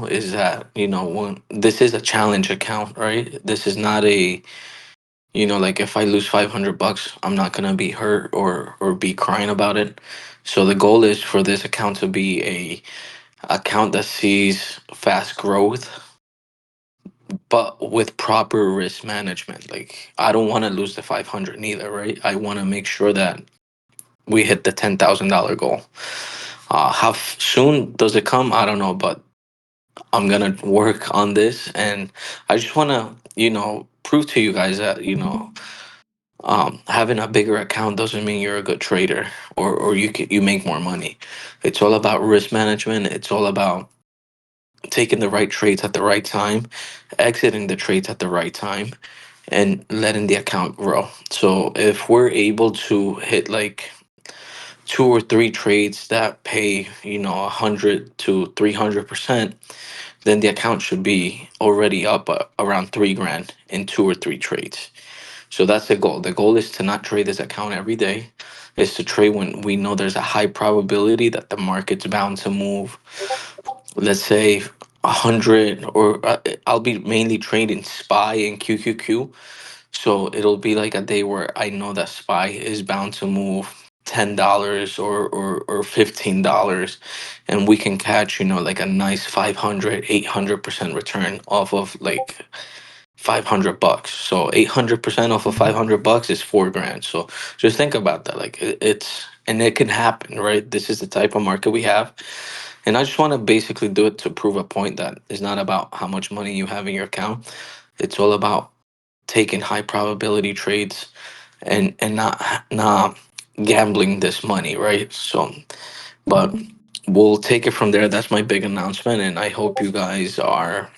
is that, when this is a challenge account, right? This is not a, like if I lose 500 bucks, I'm not gonna be hurt or be crying about it. So the goal is for this account to be a account that sees fast growth, but with proper risk management. Like I don't want to lose the 500 neither, right? I want to make sure that we hit the $10,000 goal. How soon does it come? I don't know, but I'm gonna work on this, and I just want to, prove to you guys that, having a bigger account doesn't mean you're a good trader, or you make more money. It's all about risk management. It's all about taking the right trades at the right time, exiting the trades at the right time, and letting the account grow. So if we're able to hit like two or three trades that pay, 100 to 300%, then the account should be already up around 3 grand in two or three trades. So that's the goal. The goal is to not trade this account every day. Is to trade when we know there's a high probability that the market's bound to move. Let's say 100, or I'll be mainly trading SPY and QQQ. So it'll be like a day where I know that SPY is bound to move $10 or $15, and we can catch, like a nice 500, 800% return off of like 500 bucks. So 800% off of 500 bucks is 4 grand. So just think about that. Like and it can happen, right? This is the type of market we have. And I just want to basically do it to prove a point that it's not about how much money you have in your account. It's all about taking high probability trades, and not gambling this money, right? So, but we'll take it from there. That's my big announcement, and I hope you guys are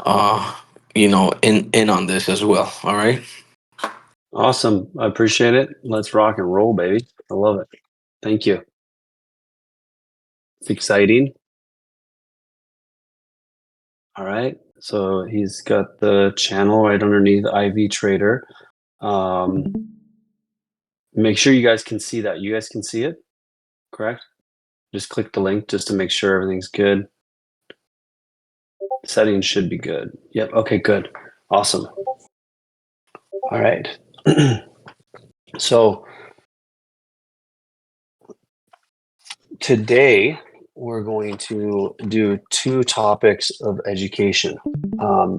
uh in on this as well. All right. Awesome. I appreciate it. Let's rock and roll, baby. I love it. Thank you. It's exciting. All right. So he's got the channel right underneath IV Trader. Make sure you guys can see that. You guys can see it, correct? Just click the link just to make sure everything's good. Settings should be good. Yep. Okay, good. Awesome. All right. So today we're going to do two topics of education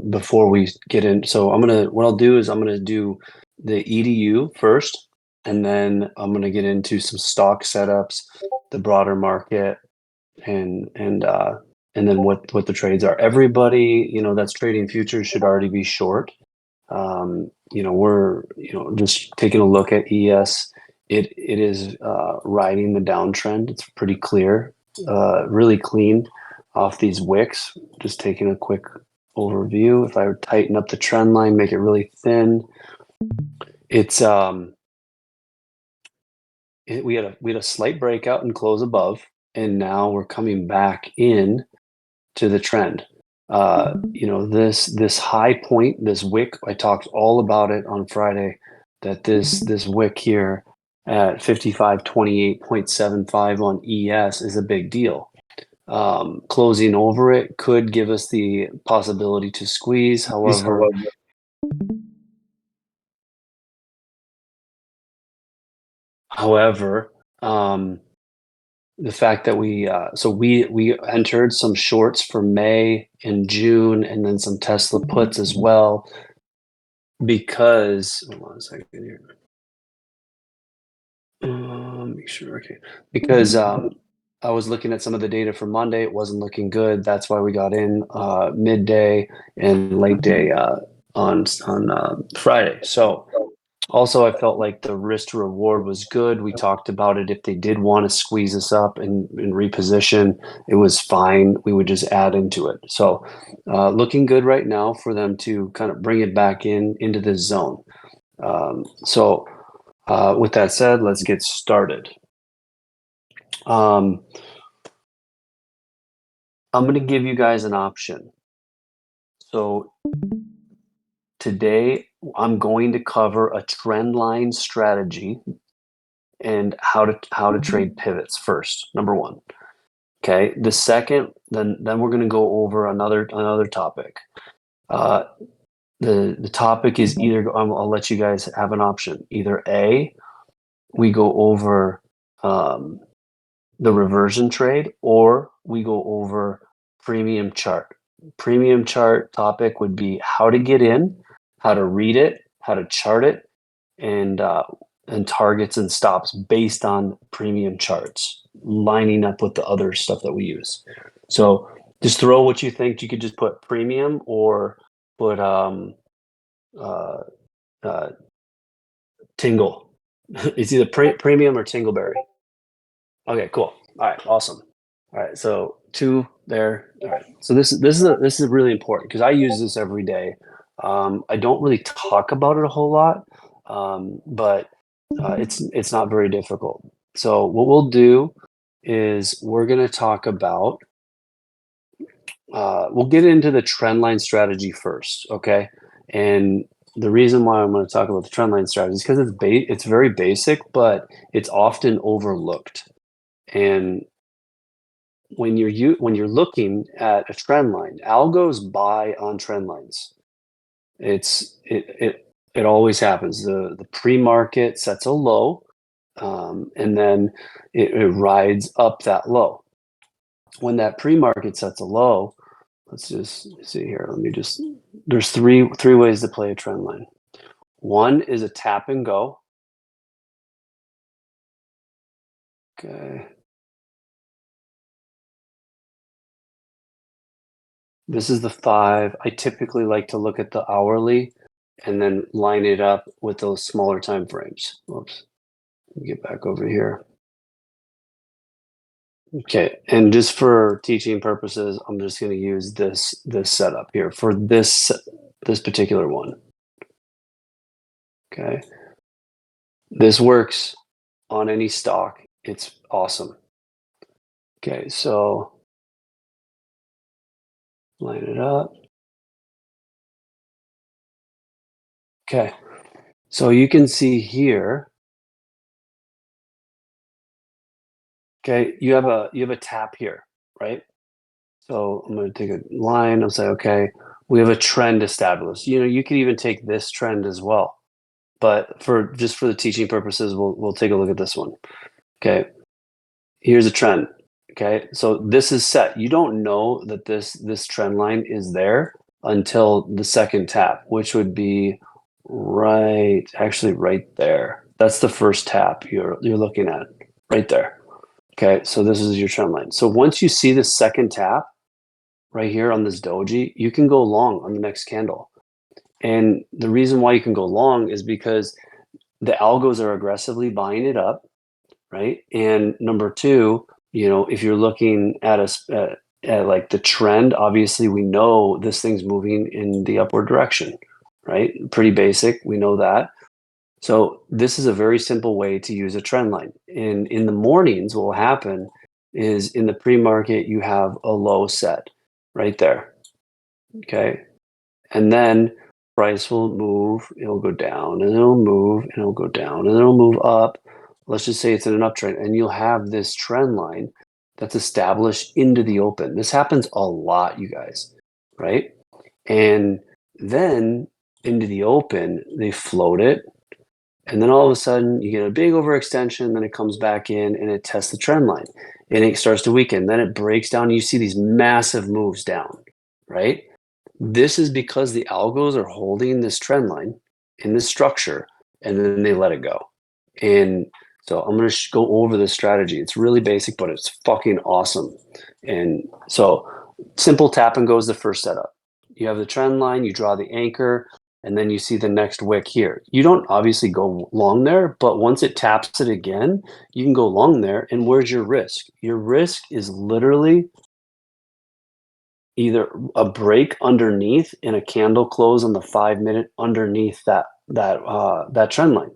before we get in. So what I'll do is I'm gonna do the EDU first, and then I'm gonna get into some stock setups, the broader market, and then what the trades are. Everybody, that's trading futures should already be short. We're just taking a look at ES. It is riding the downtrend. It's pretty clear, really clean off these wicks. Just taking a quick overview. If I would tighten up the trend line, make it really thin, it's we had a slight breakout and close above, and now we're coming back in to the trend. This high point, this wick, I talked all about it on Friday, that this wick here at 5528.75 on ES is a big deal. Closing over it could give us the possibility to squeeze. However, the fact that we entered some shorts for May and June, and then some Tesla puts as well, because hold on a second here. Make sure, okay, because I was looking at some of the data for Monday. It wasn't looking good. That's why we got in midday and late day on Friday. So also, I felt like the risk to reward was good. We talked about it. If they did want to squeeze us up and reposition, it was fine. We would just add into it. So looking good right now for them to kind of bring it back into this zone. With that said, let's get started. I'm going to give you guys an option. So today, I'm going to cover a trend line strategy and how to trade pivots first. Number one. Okay. The second, then we're going to go over another topic. The topic is either I'll let you guys have an option. Either A, we go over the reversion trade, or we go over premium chart. Premium chart topic would be how to get in, how to read it, how to chart it, and targets and stops based on premium charts, lining up with the other stuff that we use. So just throw what you think. You could just put premium or put Tingle. It's either premium or Tingleberry. Okay, cool. All right, awesome. All right, so two there. All right, so this is really important because I use this every day. I don't really talk about it a whole lot, but it's not very difficult. So what we'll do is we're going to talk about. We'll get into the trend line strategy first, okay? And the reason why I'm going to talk about the trend line strategy is because it's very basic, but it's often overlooked. And when you're looking at a trend line, algos buy on trend lines. It always happens. The pre-market sets a low, and then it rides up that low. When that pre-market sets a low, let's just see here. There's three ways to play a trend line. One is a tap and go. Okay. This is the 5. I typically like to look at the hourly and then line it up with those smaller time frames. Whoops. Let me get back over here. Okay, and just for teaching purposes, I'm just going to use this setup here for this particular one. Okay. This works on any stock. It's awesome. Okay, so line it up. Okay, so you can see here. Okay, you have a tap here, right? So I'm going to take a line. I'll say, okay, we have a trend established. You could even take this trend as well, but for the teaching purposes, we'll take a look at this one. Okay, here's a trend. Okay, so this is set. You don't know that this trend line is there until the second tap, which would be right there. That's the first tap you're looking at right there. Okay, so this is your trend line. So once you see the second tap right here on this doji, you can go long on the next candle. And the reason why you can go long is because the algos are aggressively buying it up, right? And number two, if you're looking at like the trend, obviously we know this thing's moving in the upward direction, right? Pretty basic, we know that. So this is a very simple way to use a trend line. In the mornings, what will happen is in the pre-market, you have a low set right there. Okay. And then price will move, it'll go down, and it'll move, and it'll go down, and it'll move up. Let's just say it's in an uptrend, and you'll have this trend line that's established into the open. This happens a lot, you guys, right? And then into the open, they float it. And then all of a sudden you get a big overextension, then it comes back in and it tests the trend line and it starts to weaken. Then it breaks down. And you see these massive moves down, right? This is because the algos are holding this trend line in this structure and then they let it go. And so I'm going to go over this strategy. It's really basic, but it's fucking awesome. And so simple tap and go is the first setup. You have the trend line, you draw the anchor, and then you see the next wick here. You don't obviously go long there, but once it taps it again, you can go long there. And where's your risk? Your risk is literally either a break underneath and a candle close on the 5-minute underneath that trend line.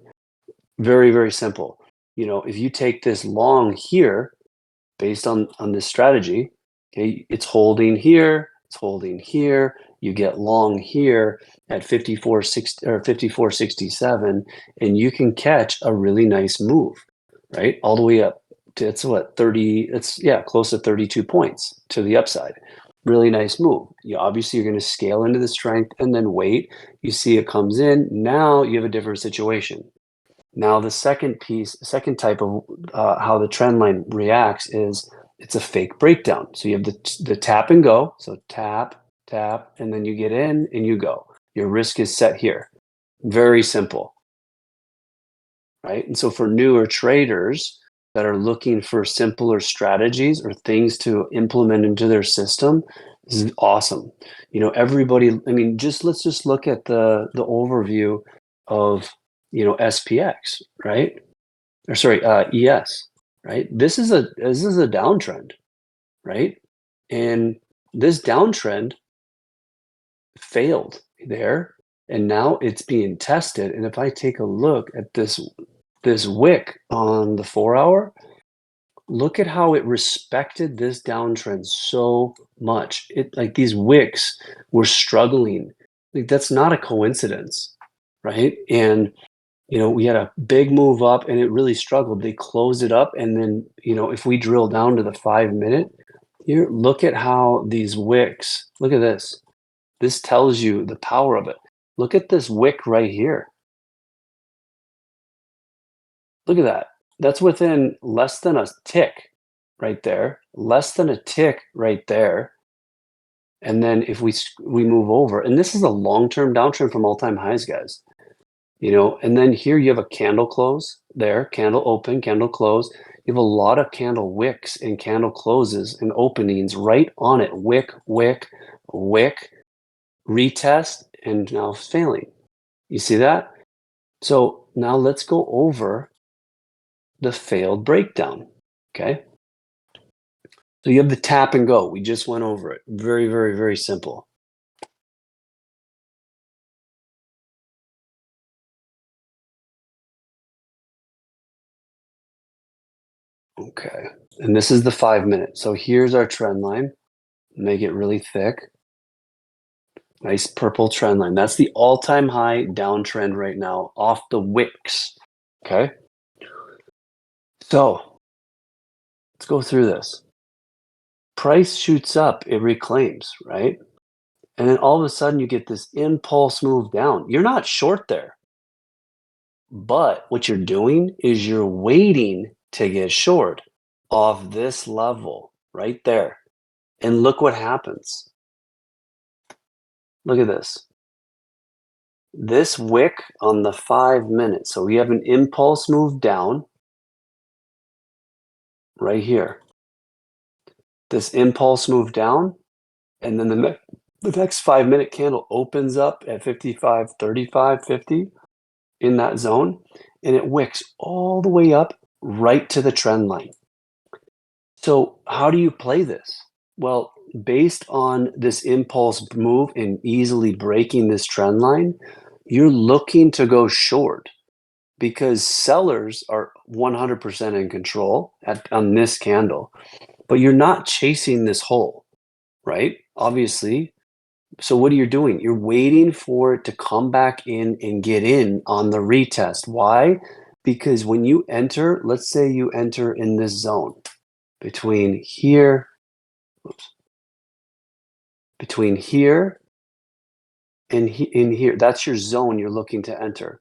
Very, very simple. If you take this long here, based on this strategy, okay, it's holding here, it's holding here. You get long here at 54.60 or 54.67, and you can catch a really nice move, right? All the way up it's what, 30, it's yeah, close to 32 points to the upside. Really nice move. Obviously you're going to scale into the strength and then wait. You see it comes in. Now you have a different situation. Now the second type of how the trend line reacts is it's a fake breakdown. So you have the tap and go. So tap, tap, and then you get in and you go. Your risk is set here. Very simple, right? And so for newer traders that are looking for simpler strategies or things to implement into their system, this is awesome. Everybody, I mean, let's just look at the overview of, SPX, right? Or sorry, ES, right? This is a downtrend, right? And this downtrend failed there, and now it's being tested. And if I take a look at this wick on the 4-hour, look at how it respected this downtrend so much. It, like, these wicks were struggling. Like, that's not a coincidence, right? And we had a big move up and it really struggled. They closed it up, and then if we drill down to the 5-minute here, look at how these wicks, look at this. This tells you the power of it. Look at this wick right here. Look at that. That's within less than a tick right there, less than a tick right there. And then if we move over, and this is a long-term downtrend from all-time highs, guys. And then here you have a candle close there, candle open, candle close. You have a lot of candle wicks and candle closes and openings right on it. Wick, wick, wick, retest, and now failing. You see that? So now let's go over the failed breakdown. Okay. So you have the tap and go. We just went over it. Very, very, very simple. Okay. And this is the 5-minute. So here's our trend line. Make it really thick. Nice purple trend line. That's the all-time high downtrend right now off the wicks. Okay. So let's go through this. Price shoots up, it reclaims, right? And then all of a sudden you get this impulse move down. You're not short there. But what you're doing is you're waiting to get short off this level right there. And look what happens. Look at this. This wick on the 5-minute. So we have an impulse move down right here. This impulse move down, and then the next 5-minute candle opens up at 55, 35, 50 in that zone, and it wicks all the way up right to the trend line. So how do you play this? Well, based on this impulse move and easily breaking this trend line, you're looking to go short because sellers are 100% in control on this candle, but you're not chasing this hole, right? Obviously. So what are you doing? You're waiting for it to come back in and get in on the retest. Why? Because when you enter, let's say you enter in this zone between here, between here and in here, that's your zone you're looking to enter.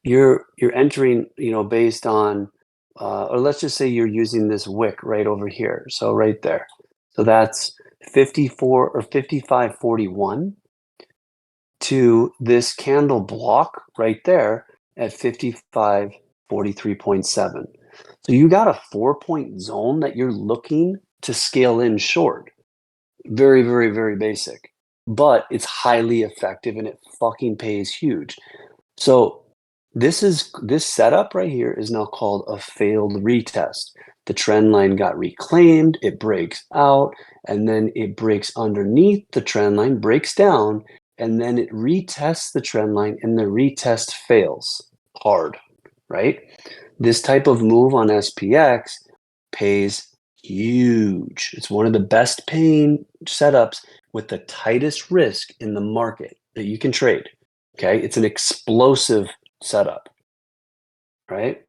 You're entering, based on, or let's just say you're using this wick right over here. So right there. So that's 54 or 55.41 to this candle block right there at 55.43.7. So you got a 4-point zone that you're looking to scale in short. Very, very, very basic, but it's highly effective and it fucking pays huge. So this setup right here is now called a failed retest. The trend line got reclaimed, it breaks out, and then it breaks underneath the trend line, breaks down, and then it retests the trend line, and the retest fails hard, right? This type of move on SPX pays huge. It's one of the best paying setups with the tightest risk in the market that you can trade. Okay, it's an explosive setup, right?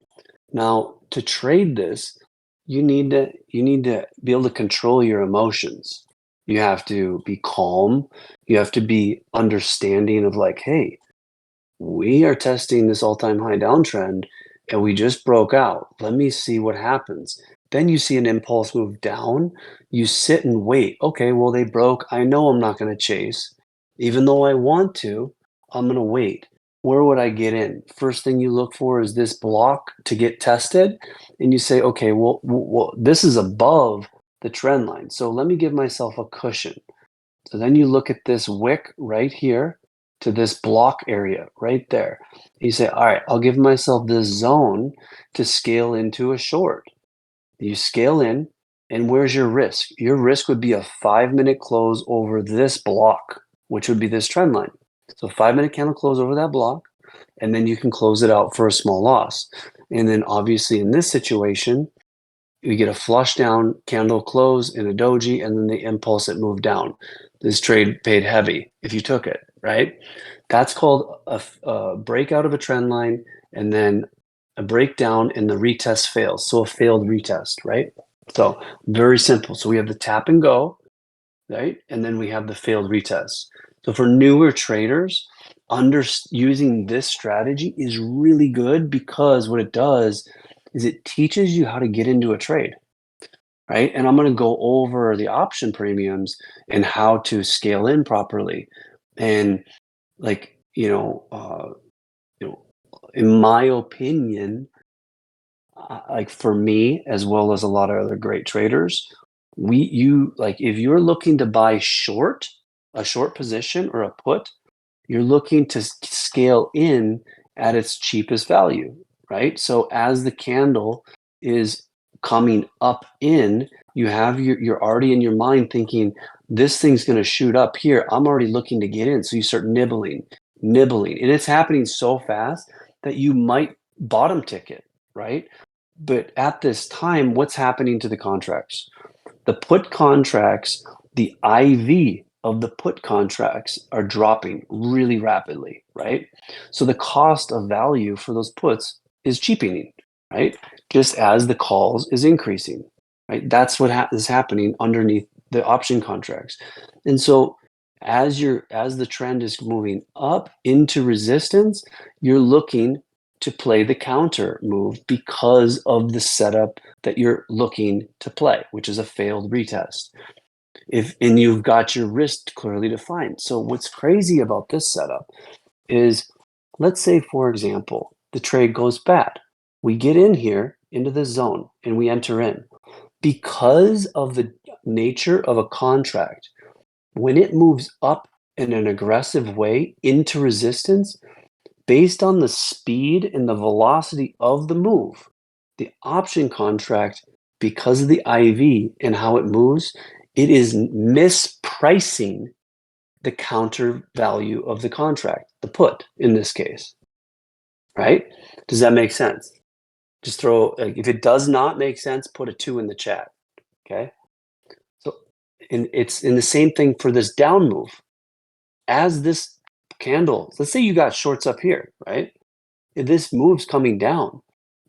Now, to trade this, you need to be able to control your emotions. You have to be calm. You have to be understanding of like, hey, we are testing this all-time high downtrend and we just broke out. Let me see what happens. Then you see an impulse move down. You sit and wait. Okay, well, they broke. I know I'm not going to chase. Even though I want to, I'm going to wait. Where would I get in? First thing you look for is this block to get tested. And you say, okay, well, this is above the trend line. So let me give myself a cushion. So then you look at this wick right here to this block area right there. You say, all right, I'll give myself this zone to scale into a short. You scale in, and where's your risk? Your risk would be a 5-minute close over this block, which would be this trend line. So 5-minute candle close over that block, and then you can close it out for a small loss. And then obviously in this situation, you get a flush down candle close in a doji, and then the impulse that moved down. This trade paid heavy if you took it, right? That's called a breakout of a trend line, and then a breakdown and the retest fails. So a failed retest, right? So very simple. So we have the tap and go, right? And then we have the failed retest. So for newer traders, using this strategy is really good because what it does is it teaches you how to get into a trade, right? And I'm going to go over the option premiums and how to scale in properly. And like, in my opinion, like for me, as well as a lot of other great traders, if you're looking to buy short, a short position or a put, you're looking to scale in at its cheapest value, right? So as the candle is coming up in, you're already in your mind thinking this thing's going to shoot up here. I'm already looking to get in. So you start nibbling, and it's happening so fast that you might bottom ticket, right? But at this time, what's happening to the contracts? The put contracts, the IV of the put contracts are dropping really rapidly, right? So the cost of value for those puts is cheapening, right? Just as the calls is increasing, right? That's what is happening underneath the option contracts. And so as the trend is moving up into resistance, you're looking to play the counter move because of the setup that you're looking to play, which is a failed retest. And you've got your risk clearly defined. So what's crazy about this setup is, let's say, for example, the trade goes bad. We get in here into the zone and we enter in. Because of the nature of a contract, when it moves up in an aggressive way into resistance, based on the speed and the velocity of the move, the option contract, because of the IV and how it moves, it is mispricing the counter value of the contract, the put in this case, right? Does that make sense? Just if it does not make sense, put a 2 in the chat, okay? So, and it's in the same thing for this down move. As this candle, let's say you got shorts up here, right? If this move's coming down,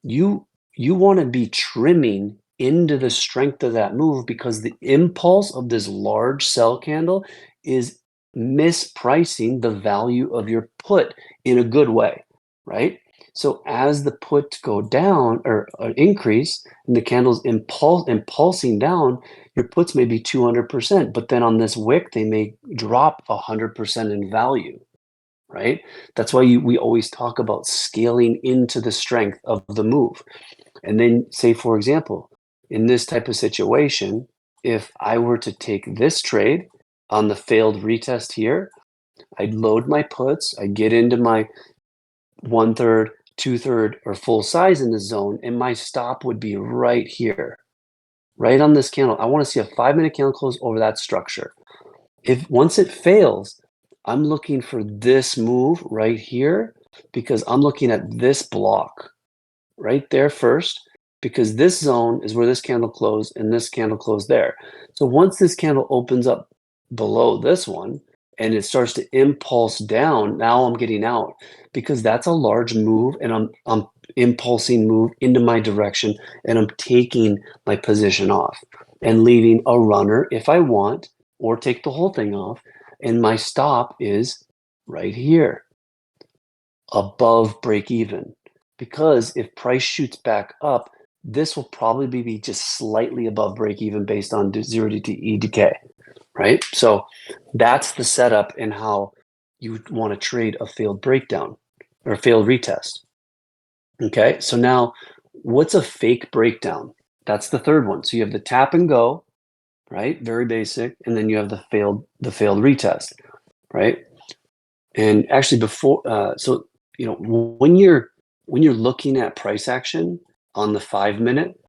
you want to be trimming into the strength of that move because the impulse of this large sell candle is mispricing the value of your put in a good way, right? So as the puts go down or increase and the candle's impulsing down, your puts may be 200%, but then on this wick, they may drop 100% in value, right? That's why we always talk about scaling into the strength of the move. And then say, for example, in this type of situation, if I were to take this trade on the failed retest here, I'd load my puts, I'd get into my 1/3, 2/3, or full size in the zone, and my stop would be right here, right on this candle. I want to see a 5-minute candle close over that structure. If once it fails, I'm looking for this move right here because I'm looking at this block right there first, because this zone is where this candle closed and this candle closed there. So once this candle opens up below this one and it starts to impulse down, now I'm getting out because that's a large move and I'm impulsing move into my direction, and I'm taking my position off and leaving a runner if I want, or take the whole thing off. And my stop is right here, above break even. Because if price shoots back up, this will probably be just slightly above break even based on 0 decay, right? So that's the setup and how you want to trade a failed breakdown or a failed retest. Okay, so now what's a fake breakdown? That's the third one. So you have the tap and go, right? Very basic, and then you have the failed retest, right? And actually, before so when you're looking at price action on the 5 minute,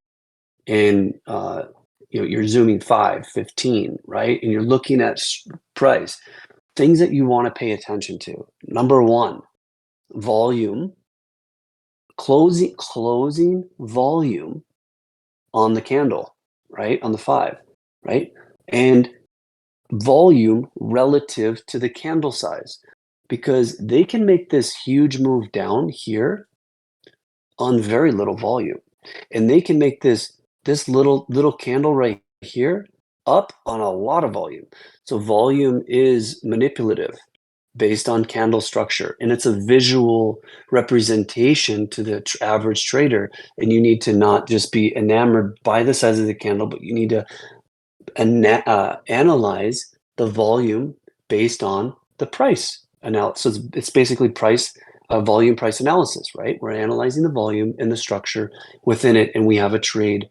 and you're zooming 5, 15, right? And you're looking at price, things that you want to pay attention to. Number one, volume, closing volume on the candle, right? On the 5, right? And volume relative to the candle size, because they can make this huge move down here on very little volume, and they can make this little candle right here up on a lot of volume. So volume is manipulative based on candle structure, and it's a visual representation to the average trader. And you need to not just be enamored by the size of the candle, but you need to analyze the volume based on the price analysis. So it's basically volume price analysis, right? We're analyzing the volume and the structure within it, and we have a trading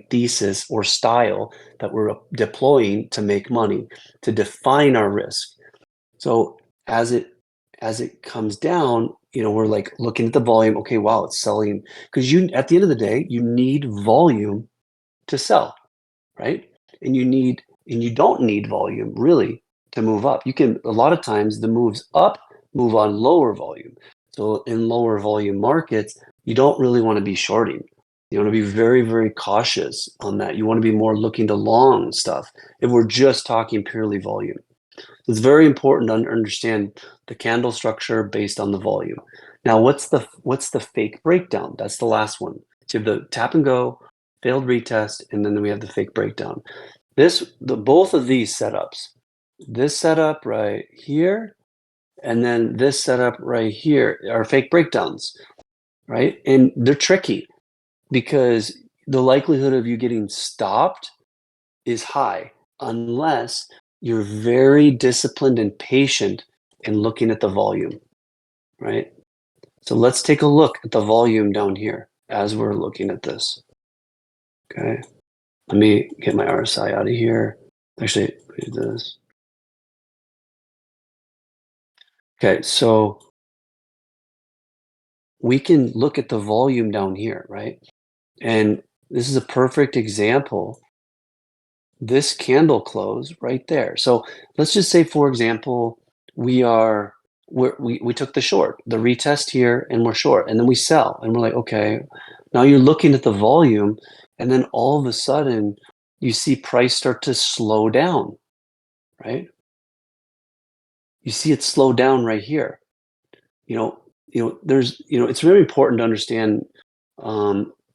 thesis or style that we're deploying to make money, to define our risk. So as it comes down, we're like looking at the volume. Okay, wow, it's selling, because at the end of the day, you need volume to sell, right? And you don't need volume really to move up. You can, a lot of times the moves up move on lower volume. So in lower volume markets, you don't really want to be shorting. You want to be very, very cautious on that. You want to be more looking to long stuff if we're just talking purely volume. It's very important to understand the candle structure based on the volume. Now, what's the fake breakdown? That's the last one. So you have the tap and go, failed retest, and then we have the fake breakdown. Both of these setups, this setup right here, and then this setup right here, are fake breakdowns, right? And they're tricky because the likelihood of you getting stopped is high unless you're very disciplined and patient in looking at the volume, right? So let's take a look at the volume down here as we're looking at this. Okay, let me get my RSI out of here. Actually, let me do this. Okay, so we can look at the volume down here, right? And this is a perfect example. This candle close right there. So let's just say, for example, we took the short, the retest here, and we're short, and then we sell, and we're like, okay, now you're looking at the volume, and then all of a sudden you see price start to slow down, right? You see it slow down right here. It's very important to understand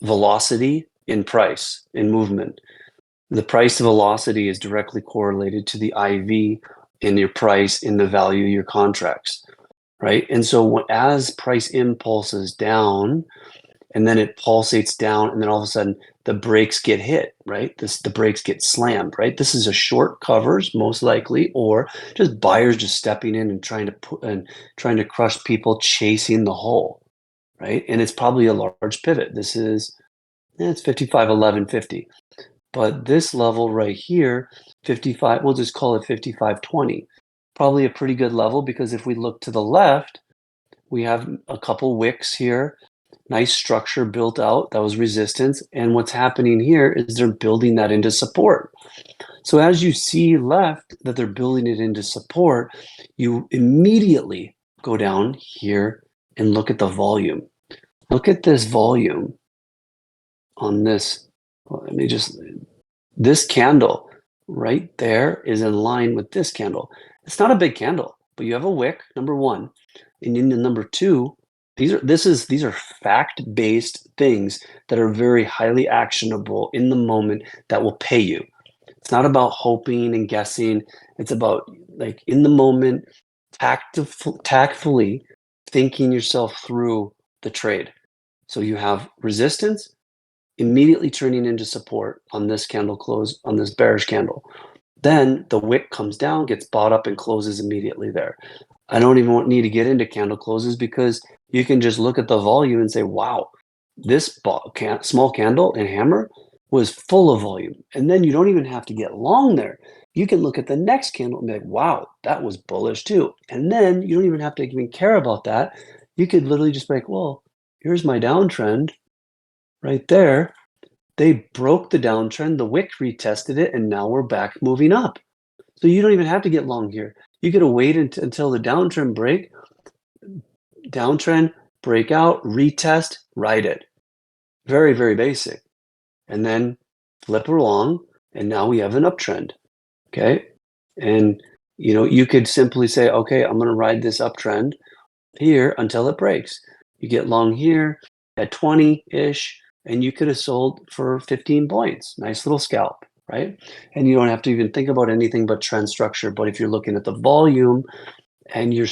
velocity in price, in movement. The price velocity is directly correlated to the IV in your price in the value of your contracts, right? And so as price impulses down, and then it pulsates down, and then all of a sudden the brakes get hit, right? The brakes get slammed, right? This is a short covers most likely, or just buyers just stepping in and trying to crush people chasing the hole, right? And it's probably a large pivot. This is it's 55.1150. But this level right here, 55, we'll just call it 55.20. Probably a pretty good level, because if we look to the left, we have a couple wicks here, nice structure built out, that was resistance. And what's happening here is they're building that into support. So as you see left that they're building it into support, you immediately go down here and look at the volume. Look at this volume on this. Let me just, this candle right there is in line with this candle. It's not a big candle, but you have a wick, number one. And then number two, These are fact-based things that are very highly actionable in the moment that will pay you. It's not about hoping and guessing. It's about like in the moment, tactfully thinking yourself through the trade. So you have resistance immediately turning into support on this candle close on this bearish candle. Then the wick comes down, gets bought up, and closes immediately there. I don't even need to get into candle closes because you can just look at the volume and say, wow, this small candle and hammer was full of volume. And then you don't even have to get long there. You can look at the next candle and be like, wow, that was bullish too. And then you don't even have to even care about that. You could literally just be like, well, here's my downtrend right there. They broke the downtrend, the wick retested it, and now we're back moving up. So you don't even have to get long here. You could wait until the downtrend break out, retest, ride it. Very, very basic. And then flip along, and now we have an uptrend. Okay. And you could simply say, okay, I'm going to ride this uptrend here until it breaks. You get long here at 20-ish, and you could have sold for 15 points. Nice little scalp, right? And you don't have to even think about anything but trend structure. But if you're looking at the volume and you're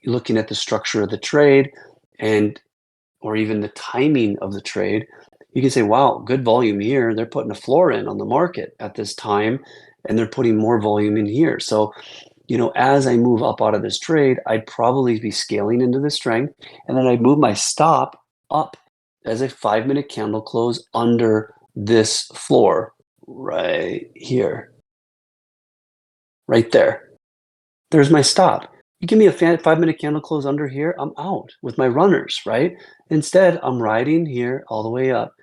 looking at the structure of the trade and or even the timing of the trade, you can say, wow, good volume here. They're putting a floor in on the market at this time, and they're putting more volume in here. So as I move up out of this trade, I'd probably be scaling into the strength, and then I'd move my stop up as a 5-minute candle close under this floor right here, right there. There's my stop. You give me a 5-minute candle close under here, I'm out with my runners, right? Instead, I'm riding here all the way up,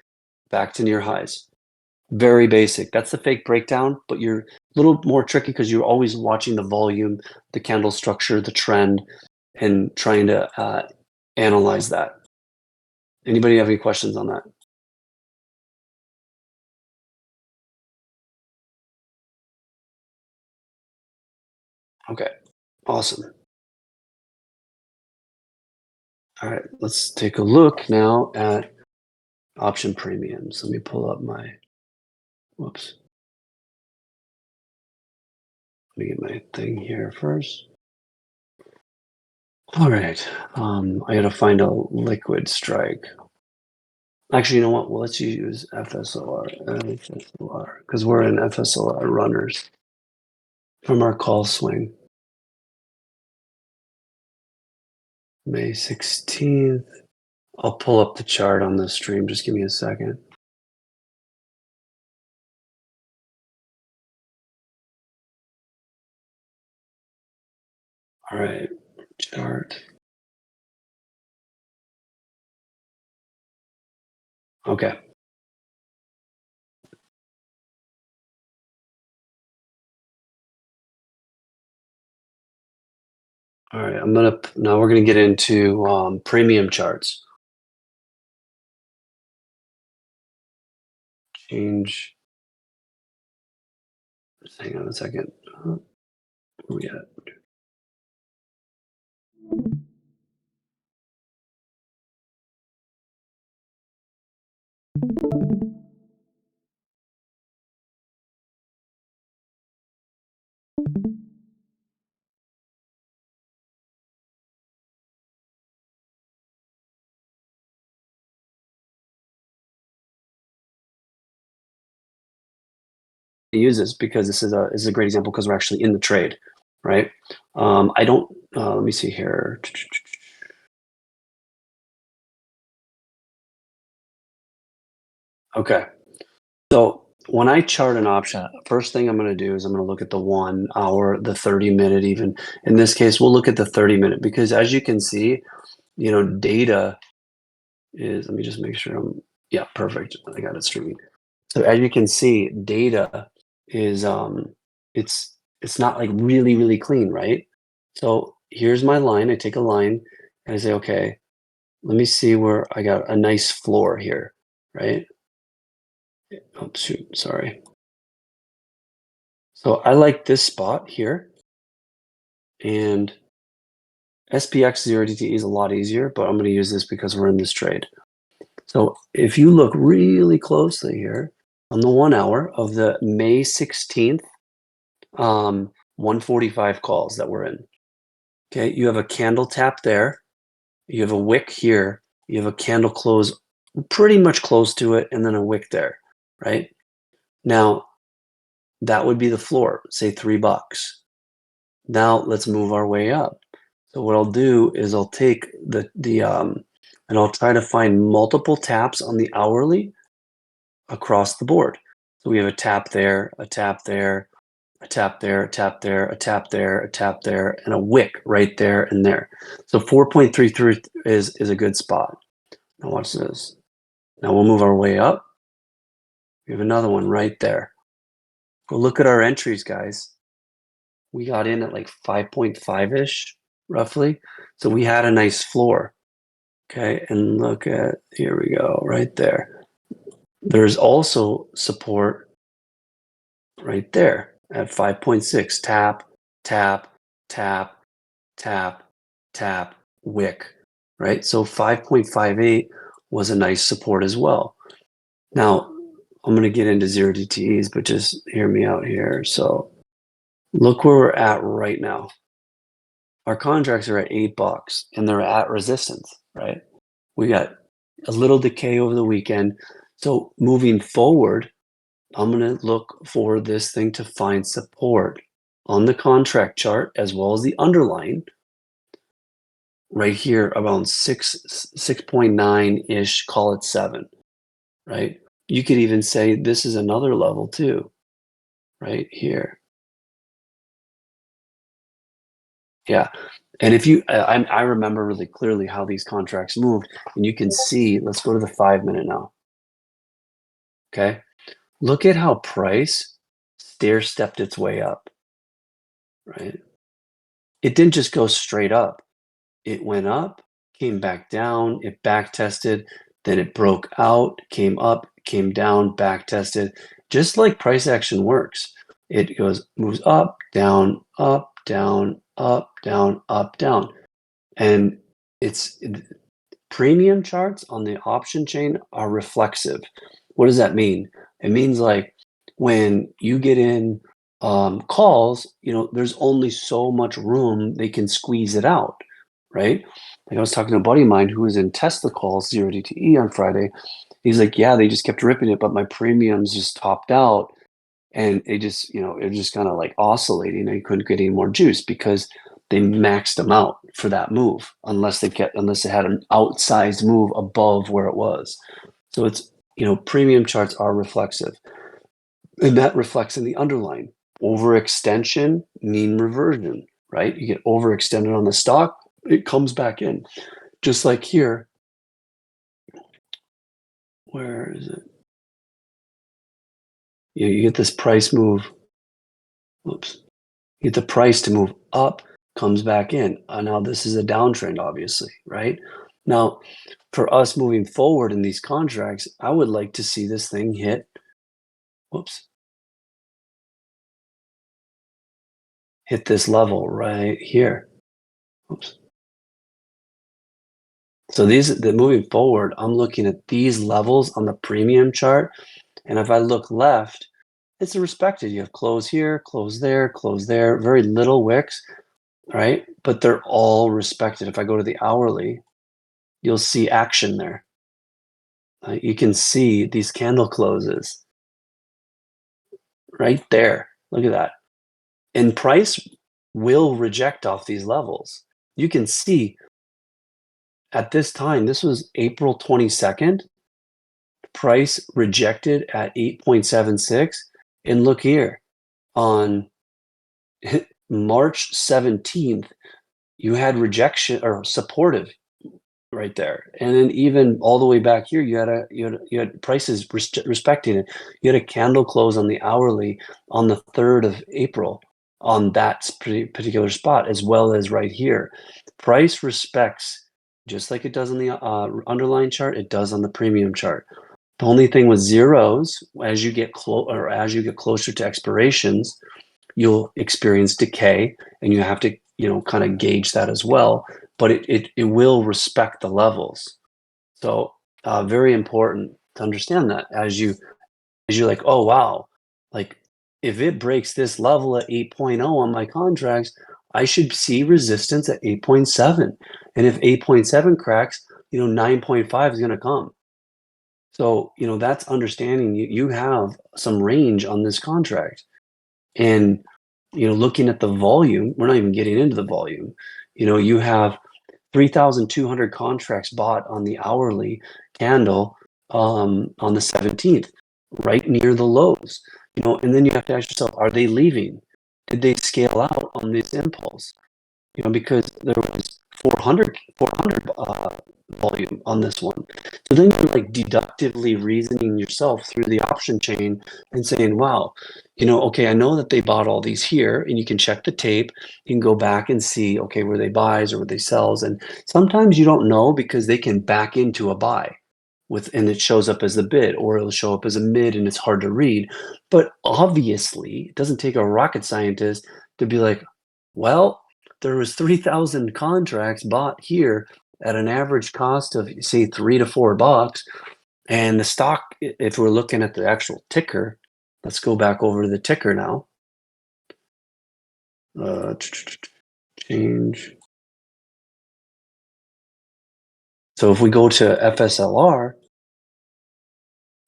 back to near highs. Very basic. That's the fake breakdown, but you're a little more tricky because you're always watching the volume, the candle structure, the trend, and trying to analyze that. Anybody have any questions on that? Okay, awesome. All right, let's take a look now at option premiums. Let me pull up my, whoops. Let me get my thing here first. All right, I gotta find a liquid strike. Actually, you know what? Well, let's use FSLR, because we're in FSLR runners from our call swing. May 16th. I'll pull up the chart on the stream. Just give me a second. All right, chart. Okay. All right, now we're gonna get into premium charts. Change, hang on a second. Where we at? Use this because this is a great example because we're actually in the trade, right? I don't, let me see here. Okay. So when I chart an option, first thing I'm going to do is I'm going to look at the 1 hour, the 30-minute even. In this case, we'll look at the 30-minute because as you can see, data is, let me just make sure yeah, perfect. I got it streaming. So as you can see, data is, it's not like really, really clean, right? So here's my line. I take a line and I say, okay, let me see where I got a nice floor here, right? Oh, shoot, sorry. So I like this spot here, and SPX 0DTE is a lot easier, but I'm going to use this because we're in this trade. So if you look really closely here on the 1 hour of the May 16th, 145 calls that we're in. Okay, you have a candle tap there, you have a wick here, you have a candle close pretty much close to it, and then a wick there, right? Now, that would be the floor, say $3. Now let's move our way up. So what I'll do is I'll take and I'll try to find multiple taps on the hourly across the board. So we have a tap there, a tap there, a tap there, a tap there, a tap there, a tap there, and a wick right there and there. So 4.33 is a good spot. Now watch this. Now we'll move our way up. We have another one right there. Go look at our entries, guys. We got in at like 5.5-ish, roughly. So we had a nice floor. Okay, and look at, here we go, right there. There's also support right there at 5.6. Tap, tap, tap, tap, tap, wick, right? So 5.58 was a nice support as well. Now, I'm going to get into 0DTEs, but just hear me out here. So look where we're at right now. Our contracts are at $8 and they're at resistance, right? We got a little decay over the weekend. So moving forward, I'm going to look for this thing to find support on the contract chart as well as the underlying right here around 6.9-ish, call it 7, right? You could even say this is another level too, right here. Yeah. And if you, I remember really clearly how these contracts moved, and you can see, let's go to the 5-minute now. Okay. Look at how price stair-stepped its way up, right? It didn't just go straight up. It went up, came back down, it back tested, then it broke out, came up, came down, back tested, just like price action works. It moves up, down, up, down, up, down, up, down. And premium charts on the option chain are reflexive. What does that mean? It means like when you get in calls, there's only so much room they can squeeze it out, right? Like I was talking to a buddy of mine who was in Tesla calls 0DTE on Friday. He's like, yeah, they just kept ripping it, but my premiums just topped out. And it just, it was just kind of like oscillating. They couldn't get any more juice because they maxed them out for that move, unless they had an outsized move above where it was. So it's, premium charts are reflexive. And that reflects in the underlying. Overextension, mean reversion, right? You get overextended on the stock, it comes back in. Just like here. Where is it? You get this price move. Whoops. You get the price to move up, comes back in. Now this is a downtrend, obviously, right? Now, for us moving forward in these contracts, I would like to see this thing hit, hit this level right here. So moving forward, I'm looking at these levels on the premium chart. And if I look left, it's respected. You have close here, close there, very little wicks, right? But they're all respected. If I go to the hourly, you'll see action there. You can see these candle closes right there. Look at that. And price will reject off these levels. You can see at this time, this was April 22nd, price rejected at 8.76. And look here, on March 17th, you had rejection or supportive right there. And then even all the way back here, you had prices respecting it. You had a candle close on the hourly on the 3rd of April on that particular spot, as well as right here. Price respects, just like it does on the underlying chart, it does on the premium chart. The only thing with zeros, as you get closer to expirations, you'll experience decay, and you have to kind of gauge that as well, but it will respect the levels. So very important to understand that as you're like, oh wow, like if it breaks this level at 8.0 on my contracts, I should see resistance at 8.7. And if 8.7 cracks, 9.5 is going to come. So, that's understanding you have some range on this contract. And, looking at the volume, we're not even getting into the volume. You have 3,200 contracts bought on the hourly candle on the 17th, right near the lows. And then you have to ask yourself, are they leaving? Did they scale out on this impulse? Because there was 400 volume on this one. So then you're like deductively reasoning yourself through the option chain and saying, wow, okay, I know that they bought all these here, and you can check the tape. You can go back and see, okay, were they buys or were they sells? And sometimes you don't know because they can back into a buy and it shows up as the bid, or it'll show up as a mid and it's hard to read. But obviously, it doesn't take a rocket scientist to be like, well, there was 3,000 contracts bought here at an average cost of, say, $3 to $4. And the stock, if we're looking at the actual ticker, let's go back over to the ticker now. Change. So if we go to FSLR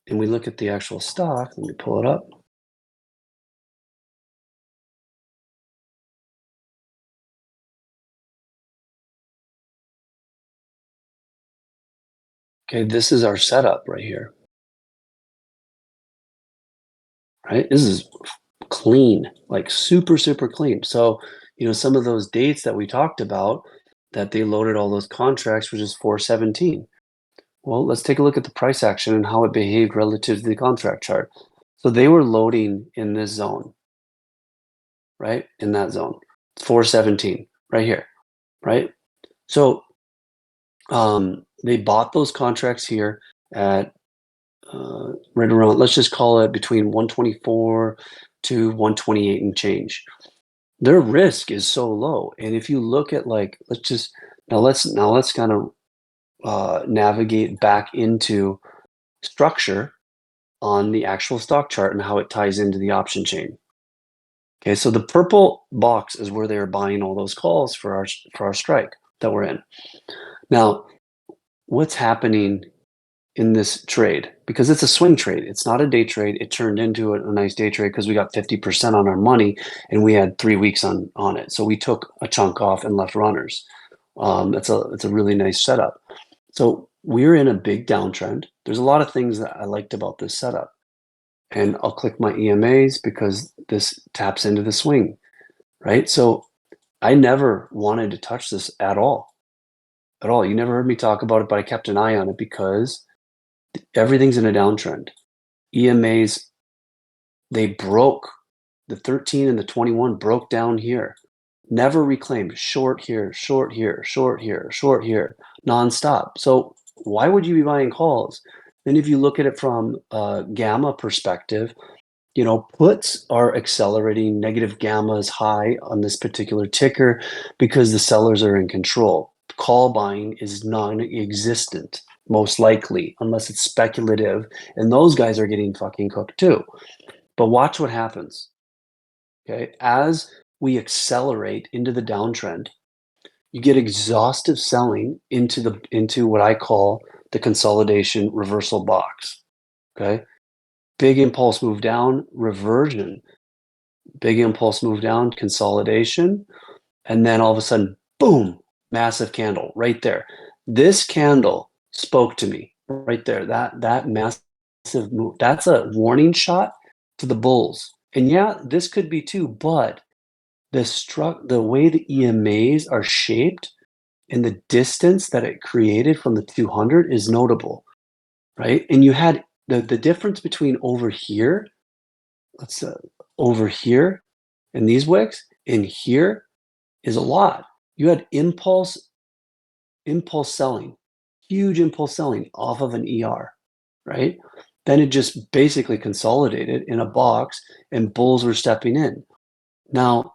and we look at the actual stock, let me pull it up. Okay, this is our setup right here. Right? This is clean, like super, super clean. So, some of those dates that we talked about that they loaded all those contracts, which is 417. Well, let's take a look at the price action and how it behaved relative to the contract chart. So they were loading in this zone, right? In that zone, 417, right here, right? So they bought those contracts here at right around, let's just call it between 124 to 128 and change. Their risk is so low. And if you look at let's kind of navigate back into structure on the actual stock chart and how it ties into the option chain. Okay, so the purple box is where they're buying all those calls for our strike that we're in. Now, what's happening in this trade? Because it's a swing trade, it's not a day trade. It turned into a nice day trade because we got 50% on our money and we had 3 weeks on it. So we took a chunk off and left runners. It's a really nice setup. So we're in a big downtrend. There's a lot of things that I liked about this setup. And I'll click my EMAs because this taps into the swing, right? So I never wanted to touch this at all. At all. You never heard me talk about it, but I kept an eye on it because everything's in a downtrend. EMAs, they broke. The 13 and the 21 broke down here. Never reclaimed. Short here, short here, short here, short here, nonstop. So why would you be buying calls? Then if you look at it from a gamma perspective, puts are accelerating. Negative gamma is high on this particular ticker because the sellers are in control. Call buying is non-existent, most likely, unless it's speculative. And those guys are getting fucking cooked too. But watch what happens. Okay. As we accelerate into the downtrend, you get exhaustive selling into what I call the consolidation reversal box. Okay. Big impulse move down, reversion. Big impulse move down, consolidation. And then all of a sudden, boom, massive candle right there. This candle spoke to me right there. That massive move, that's a warning shot to the bulls. And yeah, this could be too, but the way the EMAs are shaped and the distance that it created from the 200 is notable, right? And you had the difference between over here, over here in these wicks and here is a lot. You had impulse selling, huge impulse selling off of an ER, right? Then it just basically consolidated in a box and bulls were stepping in. Now,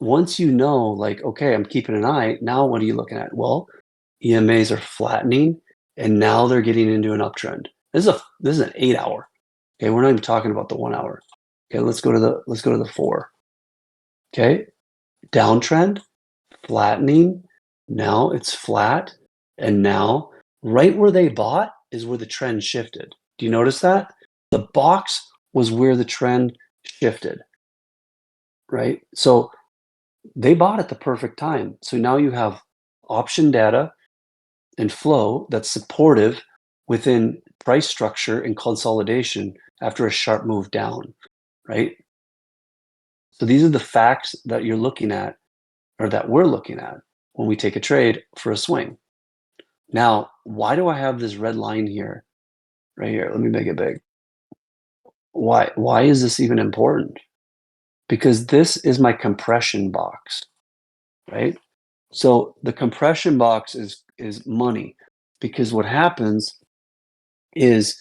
once you know, like, okay, I'm keeping an eye, now what are you looking at? Well, EMAs are flattening and now they're getting into an uptrend. This is an 8 hour. Okay, we're not even talking about the 1 hour. Okay, let's go to the 4. Okay, downtrend, flattening. Now it's flat, and now right where they bought is where the trend shifted. Do you notice that? The box was where the trend shifted, right? So they bought at the perfect time. So now you have option data and flow that's supportive within price structure and consolidation after a sharp move down, right? So these are the facts that you're looking at, or that we're looking at when we take a trade for a swing. Now, why do I have this red line here? Right here. Let me make it big. Why is this even important? Because this is my compression box, right? So the compression box is money, because what happens is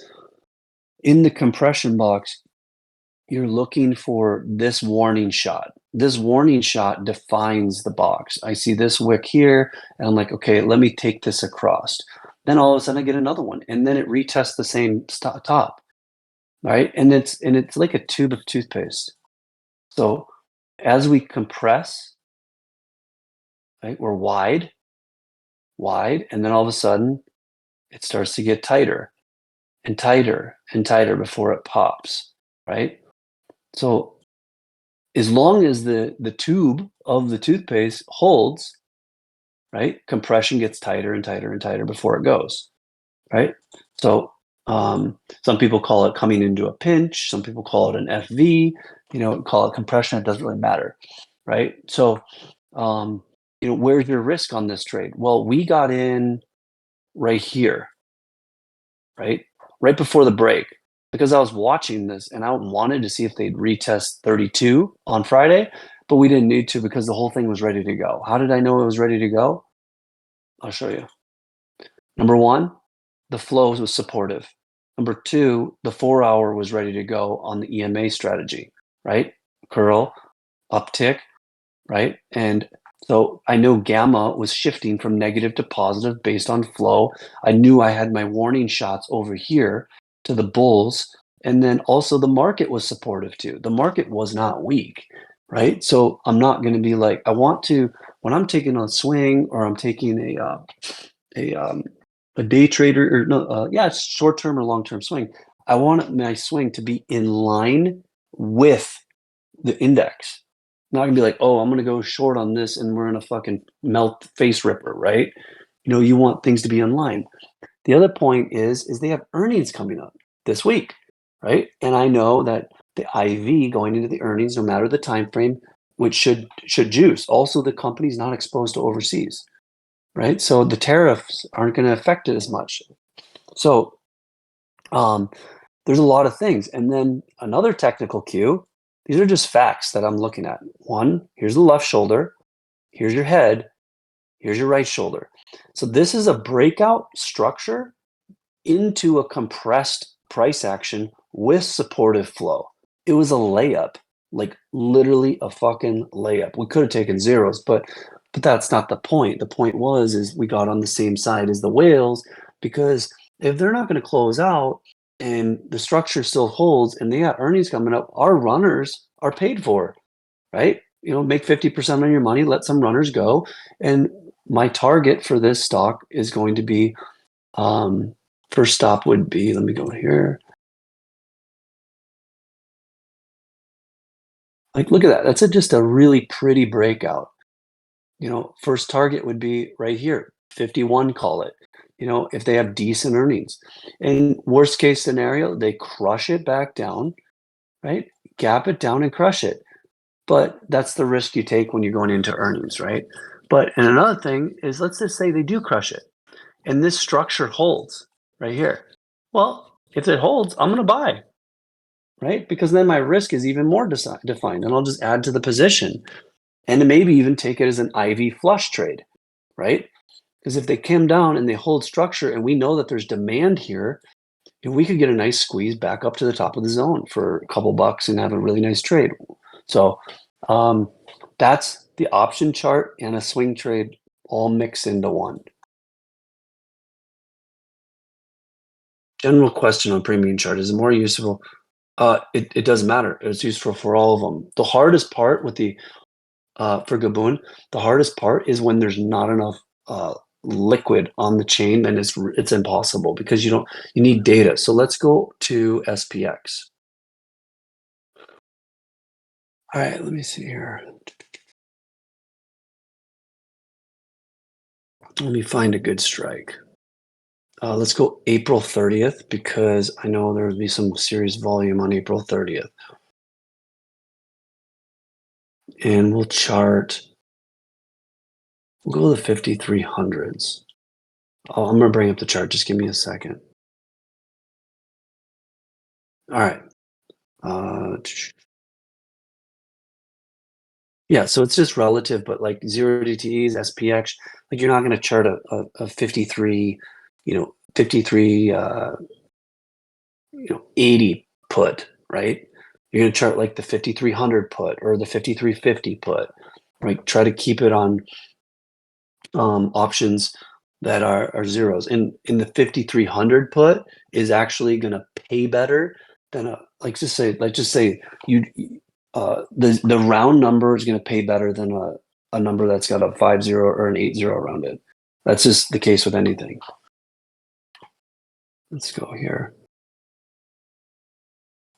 in the compression box, you're looking for this warning shot. This warning shot defines the box. I see this wick here, and I'm like, okay, let me take this across. Then all of a sudden I get another one, and then it retests the same top, right? And it's like a tube of toothpaste. So as we compress, right, we're wide, and then all of a sudden it starts to get tighter and tighter and tighter before it pops, right? So as long as the tube of the toothpaste holds, right, compression gets tighter and tighter and tighter before it goes, right? So some people call it coming into a pinch. Some people call it an FV. Call it compression. It doesn't really matter, right? So where's your risk on this trade? Well, we got in right here, right before the break, because I was watching this and I wanted to see if they'd retest 32 on Friday, but we didn't need to because the whole thing was ready to go. How did I know it was ready to go? I'll show you. Number one, the flows was supportive. Number two, the 4 hour was ready to go on the EMA strategy, right? Curl, uptick, right? And so I know gamma was shifting from negative to positive based on flow. I knew I had my warning shots over here to the bulls. And then also the market was supportive too. The market was not weak, right? So I'm not going to be like, when I'm taking a swing or I'm taking a day trader, or no, it's short-term or long-term swing. I want my swing to be in line with the index. I'm not gonna be like, oh, I'm gonna go short on this and we're in a fucking melt face ripper, right? You want things to be in line. The other point is they have earnings coming up this week, right? And I know that the IV going into the earnings, no matter the time frame, which should juice. Also, the company's not exposed to overseas, right? So the tariffs aren't going to affect it as much. So there's a lot of things. And then another technical cue, these are just facts that I'm looking at. One, here's the left shoulder, here's your head, here's your right shoulder. So this is a breakout structure into a compressed price action with supportive flow. It was a layup, like literally a fucking layup. We could have taken zeros, but that's not the point. The point is we got on the same side as the whales, because if they're not going to close out and the structure still holds and they got earnings coming up, our runners are paid for, right? Make 50% on your money, let some runners go. And my target for this stock is going to be, first stop would be, let me go here. Like, look at that. That's just a really pretty breakout. First target would be right here, 51, call it, if they have decent earnings. And worst case scenario, they crush it back down, right? Gap it down and crush it. But that's the risk you take when you're going into earnings, right? And another thing is, let's just say they do crush it and this structure holds right here. Well, if it holds, I'm going to buy, right? Because then my risk is even more defined, and I'll just add to the position and maybe even take it as an IV flush trade, right? Because if they come down and they hold structure and we know that there's demand here, we could get a nice squeeze back up to the top of the zone for a couple bucks and have a really nice trade. So That's the option chart and a swing trade all mixed into one. General question on premium chart, is it more useful? It doesn't matter. It's useful for all of them. The hardest part with the for Gaboon, the hardest part is when there's not enough liquid on the chain, then it's impossible because you need data. So let's go to SPX. All right, let me see here. Let me find a good strike. Let's go April 30th because I know there will be some serious volume on April 30th. And we'll go to the 5300s. Oh, I'm gonna bring up the chart. Just give me a second. All right. Yeah, so it's just relative, but like 0 DTEs, SPX, like you're not going to chart a 53, 53, 80 put, right? You're going to chart like the 5300 put or the 5350 put, right? Try to keep it on options that are zeros. And in the 5300 put is actually going to pay better than let's just say you the round number is going to pay better than a number that's got a 50 or an 80 around it. That's just the case with anything. Let's go here.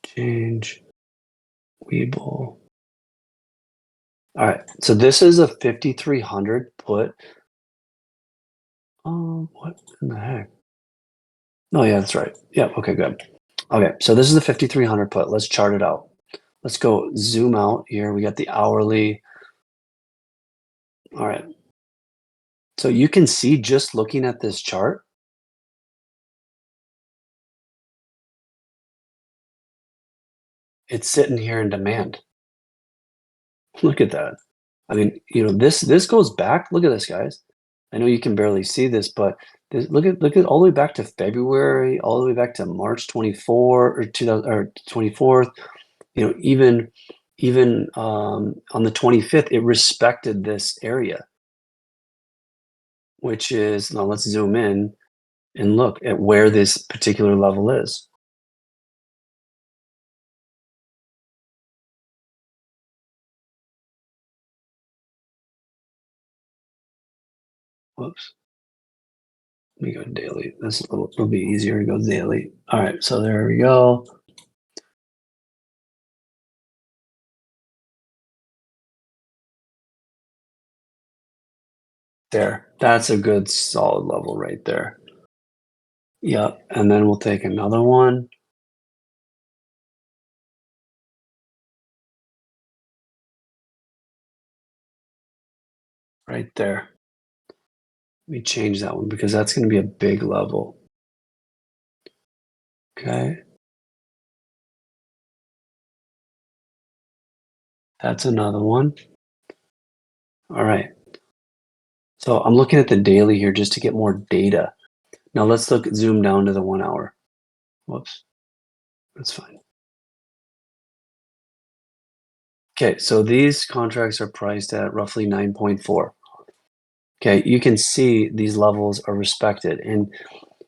Change Weeble. All right, so this is a 5300 put. Oh, what in the heck? Oh yeah, that's right. Yeah, okay, good. Okay, so this is the 5300 put. Let's chart it out. Let's go zoom out here. We got the hourly. All right. So you can see just looking at this chart, it's sitting here in demand. Look at that. I mean, this goes back. Look at this, guys. I know you can barely see this, but look at all the way back to February, all the way back to March 24 or 2000 or 24th. Even on the 25th, it respected this area, which is, now let's zoom in and look at where this particular level is. Whoops. Let me go daily. This is it'll be easier to go daily. All right, so there we go. There, that's a good solid level right there. Yep, and then we'll take another one. Right there. Let me change that one because that's going to be a big level. Okay. That's another one. All right. So I'm looking at the daily here just to get more data. Now let's zoom down to the 1 hour. Whoops. That's fine. Okay, so these contracts are priced at roughly 9.4. Okay, you can see these levels are respected. And,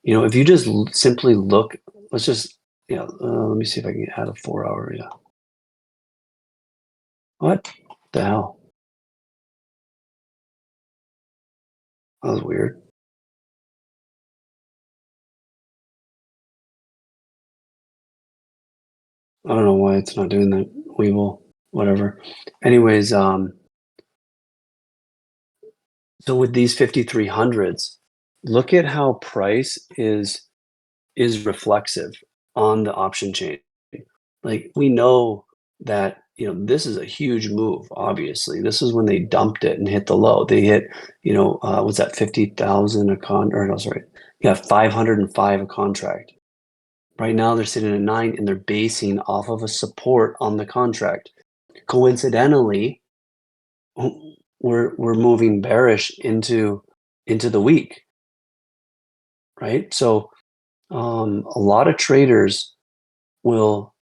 if you just simply look, let's just, let me see if I can add a 4 hour. Yeah. What the hell? That was weird. I don't know why it's not doing that. We will, whatever. Anyways, so with these 5300s, look at how price is reflexive on the option chain. Like we know that, this is a huge move, obviously. This is when they dumped it and hit the low. They hit, what's that, 50,000 a or no, sorry. Yeah, 505 a contract. Right now they're sitting at 9 and they're basing off of a support on the contract. Coincidentally, we're moving bearish into the week, right? So a lot of traders will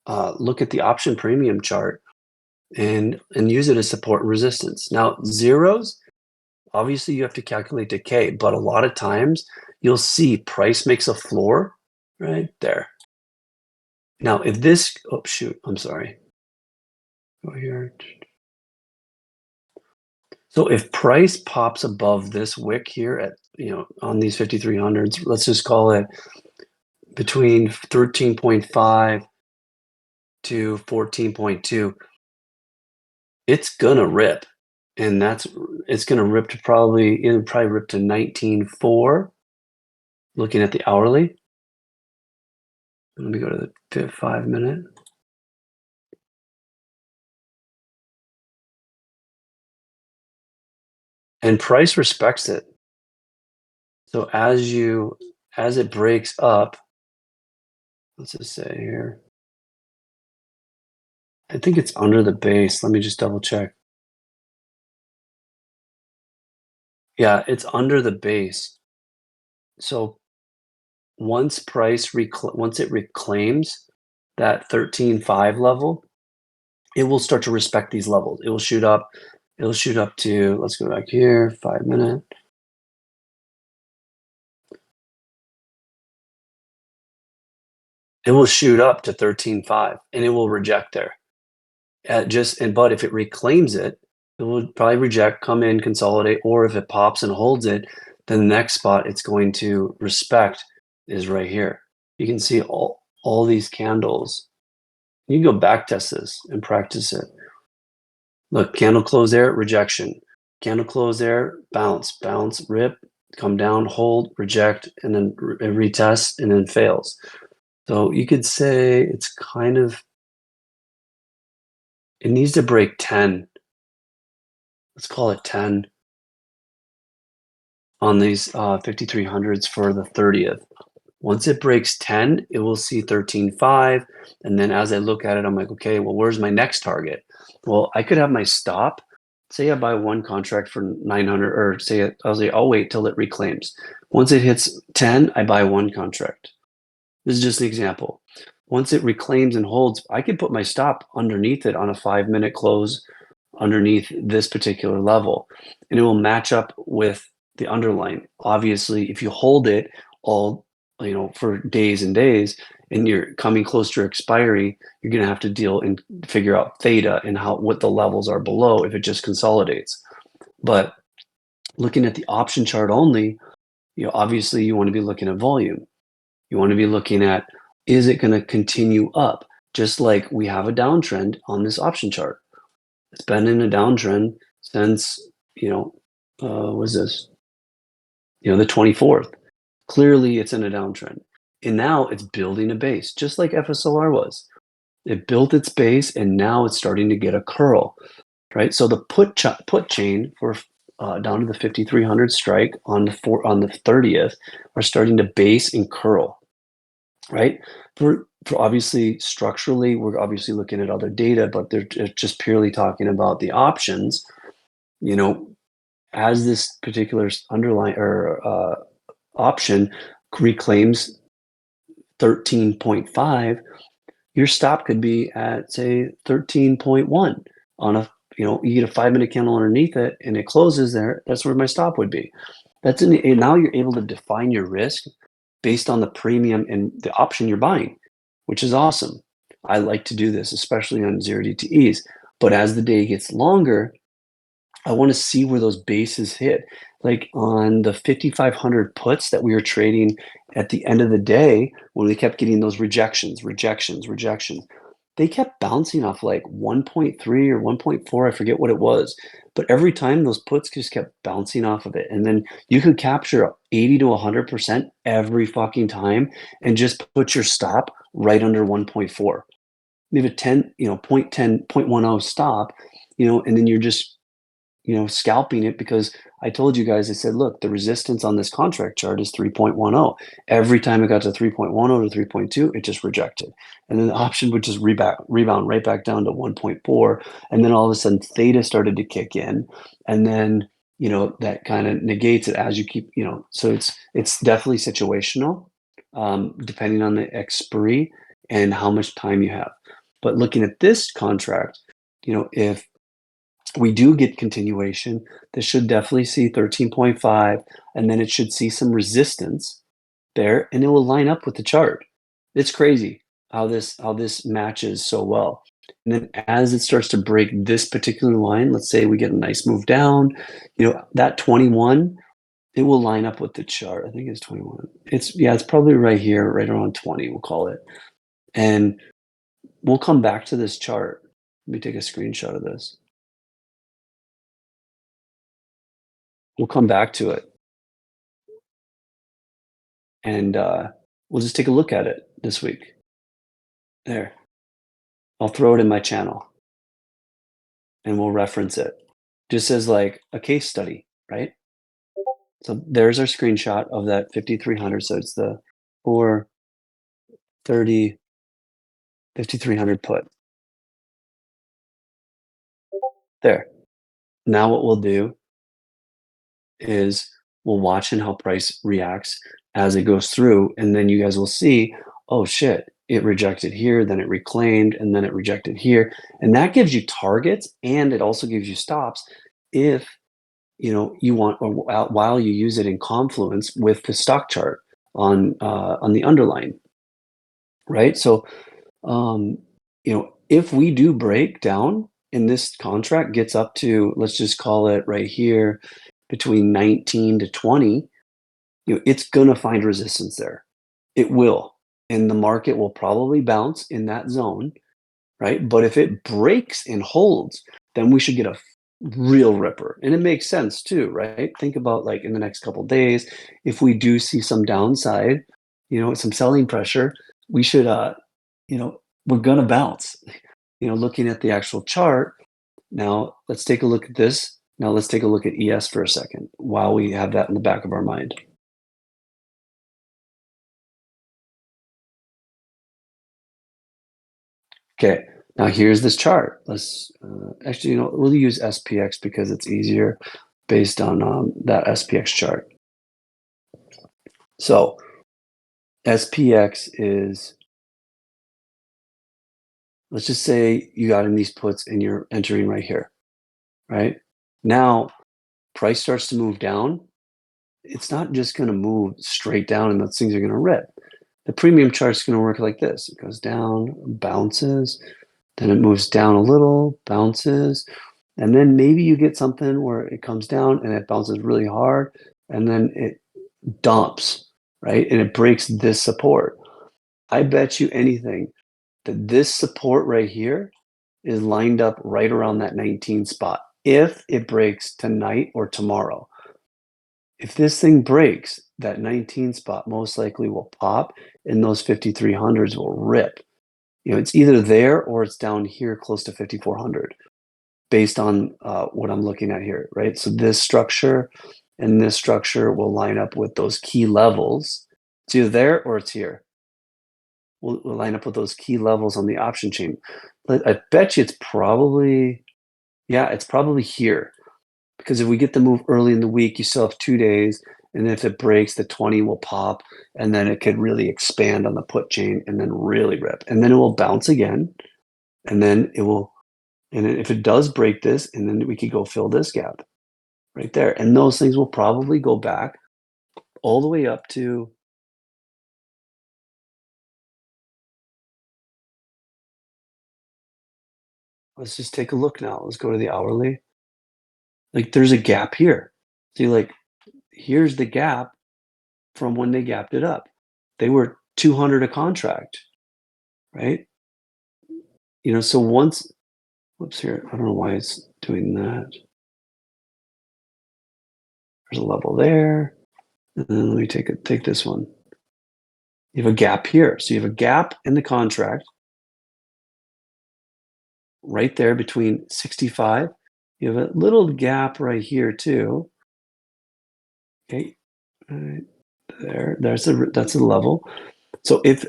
look at the option premium chart and use it as support and resistance. Now, zeros, obviously you have to calculate decay, but a lot of times you'll see price makes a floor right there. Now, if this, oh shoot, I'm sorry. Go here. So if price pops above this wick here at, on these 5300s, let's just call it between 13.5 to 14.2, it's gonna rip. And it's gonna rip to it'll probably rip to 19.4, looking at the hourly. Let me go to the 5-minute. And price respects it. So as it breaks up, let's just say here, I think it's under the base. Let me just double check. Yeah, it's under the base. So once it reclaims that 13.5 level, it will start to respect these levels. It will shoot up. It'll shoot up to, let's go back here, 5-minute. It will shoot up to 13.5 and it will reject there. But if it reclaims it, it will probably reject, come in, consolidate, or if it pops and holds it, then the next spot it's going to respect is right here. You can see all these candles. You can go back test this and practice it. Look, candle close there, rejection. Candle close there, bounce, bounce, rip, come down, hold, reject, and then retest, and then fails. So you could say it's kind of, it needs to break 10. Let's call it 10 on these 5300s for the 30th. Once it breaks 10, it will see 13.5. And then as I look at it, I'm like, okay, well, where's my next target? Well, I could have my stop. Say I buy one contract for 900, or I'll wait till it reclaims. Once it hits 10, I buy one contract. This is just an example. Once it reclaims and holds, I could put my stop underneath it on a 5-minute close underneath this particular level, and it will match up with the underlying. Obviously, if you hold it all, for days and days, and you're coming close to expiry, you're going to have to deal and figure out theta and what the levels are below if it just consolidates. But looking at the option chart only, obviously you want to be looking at volume. You want to be looking at, is it going to continue up? Just like we have a downtrend on this option chart. It's been in a downtrend since, was this? The 24th. Clearly it's in a downtrend. And now it's building a base, just like FSLR was. It built its base and now it's starting to get a curl, right? So the put chain for down to the 5300 strike on the 30th are starting to base and curl, right? For obviously structurally, we're obviously looking at other data, but they're just purely talking about the options. As this particular underlying or option reclaims 13.5, your stop could be at, say, 13.1 on a, you get a 5-minute candle underneath it and it closes there. That's where my stop would be. Now you're able to define your risk based on the premium and the option you're buying, which is awesome. I like to do this, especially on 0DTEs. But as the day gets longer, I want to see where those bases hit. Like on the 5,500 puts that we were trading at the end of the day, when we kept getting those rejections, they kept bouncing off like 1.3 or 1.4. I forget what it was. But every time those puts just kept bouncing off of it. And then you could capture 80 to 100% every fucking time and just put your stop right under 1.4. You have a 10, 0.10 stop, and then you're just scalping it, because I told you guys, I said, look, the resistance on this contract chart is 3.10. Every time it got to 3.10 to 3.2, it just rejected. And then the option would just rebound right back down to 1.4. And then all of a sudden theta started to kick in. And then, that kind of negates it as you keep, so it's definitely situational, depending on the expiry and how much time you have. But looking at this contract, If we do get continuation, this should definitely see 13.5, and then it should see some resistance there, and it will line up with the chart. It's crazy how this matches so well. And then as it starts to break this particular line, let's say we get a nice move down, that 21, it will line up with the chart. I think it's 21. It's probably right here, right around 20, we'll call it. And we'll come back to this chart. Let me take a screenshot of this. We'll come back to it, and we'll just take a look at it this week. There. I'll throw it in my channel, and we'll reference it just as like a case study, right? So there's our screenshot of that 5,300. So it's the 430 5,300 put. There. Now what we'll do is we'll watch and how price reacts as it goes through, and then you guys will see, oh shit, it rejected here, then it reclaimed, and then it rejected here. And that gives you targets, and it also gives you stops if you want, while you use it in confluence with the stock chart on the underlying, right? So if we do break down and this contract gets up to, let's just call it right here, between 19 to 20, it's going to find resistance there. It will. And the market will probably bounce in that zone, right? But if it breaks and holds, then we should get a real ripper. And it makes sense too, right? Think about like in the next couple of days, if we do see some downside, some selling pressure, we should, we're going to bounce. Looking at the actual chart, now let's take a look at this. Now let's take a look at ES for a second while we have that in the back of our mind. Okay, now here's this chart. Let's actually, we'll use SPX because it's easier based on that SPX chart. So SPX is, let's just say you got in these puts and you're entering right here, right? Now price starts to move down. It's not just going to move straight down and those things are going to rip. The premium chart is going to work like this. It goes down, bounces, then it moves down a little, bounces, and then maybe you get something where it comes down and it bounces really hard, and then it dumps, right? And it breaks this support. I bet you anything that this support right here is lined up right around that 19 spot if it breaks tonight or tomorrow. If this thing breaks, that 19 spot most likely will pop and those 5,300s will rip. It's either there or it's down here close to 5,400 based on what I'm looking at here, right? So this structure and this structure will line up with those key levels. It's either there or it's here. We'll line up with those key levels on the option chain. But I bet you it's probably here. Because if we get the move early in the week, you still have 2 days. And if it breaks, the 20 will pop. And then it could really expand on the put chain and then really rip. And then it will bounce again. And then it will, and if it does break this, and then we could go fill this gap right there. And those things will probably go back all the way up to, let's just take a look now. Let's go to the hourly. Like there's a gap here. See, like here's the gap from when they gapped it up. They were 200 a contract, right? So once, whoops here, I don't know why it's doing that. There's a level there. And then let me take this one. You have a gap here. So you have a gap in the contract right there between 65. You have a little gap right here too. Okay, right there. That's a level. So if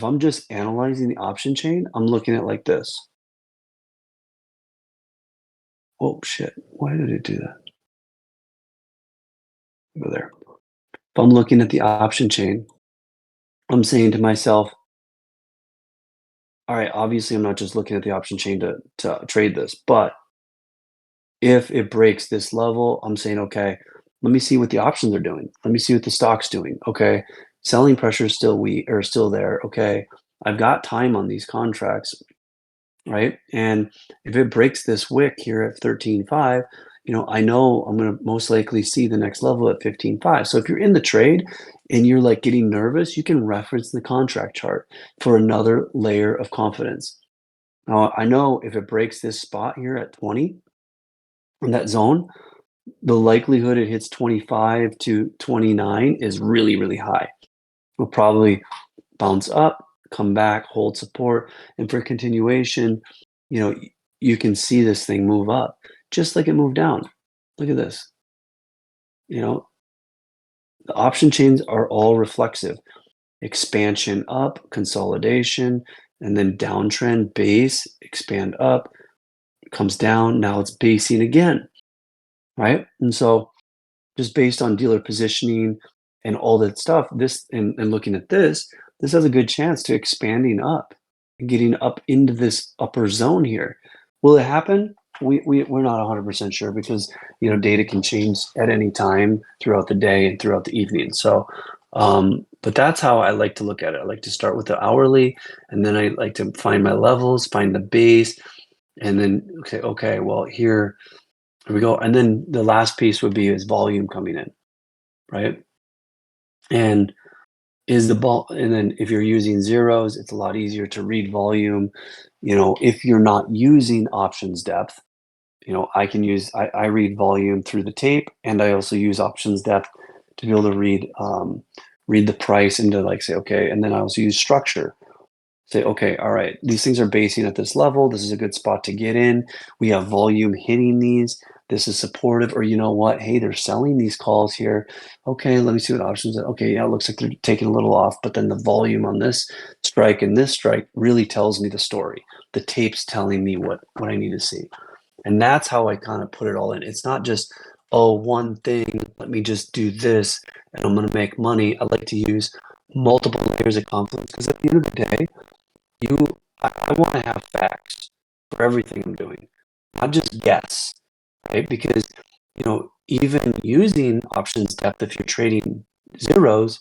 I'm just analyzing the option chain, I'm looking at like this. Oh shit! Why did it do that? Go there. If I'm looking at the option chain, I'm saying to myself, all right, obviously I'm not just looking at the option chain to trade this, but if it breaks this level, I'm saying, okay, let me see what the options are doing. Let me see what the stock's doing. Okay. Selling pressure is still weak or still there. Okay. I've got time on these contracts, right? And if it breaks this wick here at 13.5, I know I'm going to most likely see the next level at 15.5. So if you're in the trade and you're like getting nervous, you can reference the contract chart for another layer of confidence. Now, I know if it breaks this spot here at 20 in that zone, the likelihood it hits 25 to 29 is really, really high. We'll probably bounce up, come back, hold support, and for continuation, you can see this thing move up just like it moved down. Look at this. The option chains are all reflexive. Expansion up, consolidation, and then downtrend, base, expand up, comes down. Now it's basing again, right? And so just based on dealer positioning and all that stuff, this and looking at this has a good chance to expanding up and getting up into this upper zone here. Will it happen? We're not 100% sure because data can change at any time throughout the day and throughout the evening. So but that's how I like to look at it. I like to start with the hourly, and then I like to find my levels, find the base, and then say, okay, well, here we go. And then the last piece would be is volume coming in, right? And and then if you're using zeros, it's a lot easier to read volume. If you're not using options depth, I read volume through the tape, and I also use options depth to be able to read the price and to like say, okay, and then I also use structure. Say, okay, all right, these things are basing at this level. This is a good spot to get in. We have volume hitting these. This is supportive, or you know what? Hey, they're selling these calls here. Okay, let me see what options. Okay, yeah, it looks like they're taking a little off, but then the volume on this strike and this strike really tells me the story. The tape's telling me what I need to see. And that's how I kind of put it all in. It's not just, oh, one thing, let me just do this and I'm going to make money. I like to use multiple layers of confidence because at the end of the day, you I want to have facts for everything I'm doing, not just guess, right? Because even using options depth, if you're trading zeros,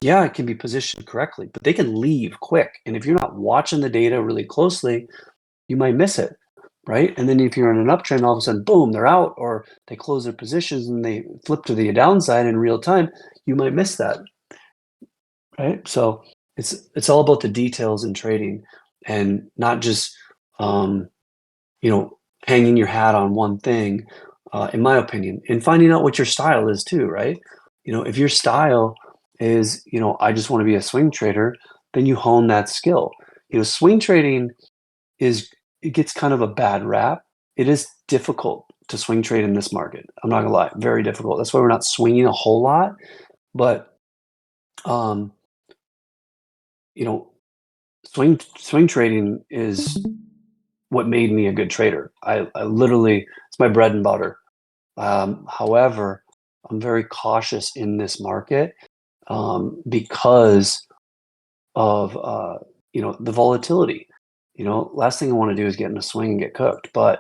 yeah, it can be positioned correctly, but they can leave quick. And if you're not watching the data really closely, you might miss it, right? And then if you're in an uptrend, all of a sudden, boom, they're out, or they close their positions and they flip to the downside in real time, you might miss that, right? So it's all about the details in trading and not just um, hanging your hat on one thing, in my opinion, and finding out what your style is too, right? If your style is, I just want to be a swing trader, then you hone that skill. Swing trading it gets kind of a bad rap. It is difficult to swing trade in this market. I'm not gonna lie, very difficult. That's why we're not swinging a whole lot, but um, you know, swing trading is what made me a good trader. I literally, it's my bread and butter. However, I'm very cautious in this market because of the volatility. Last thing I want to do is get in a swing and get cooked. But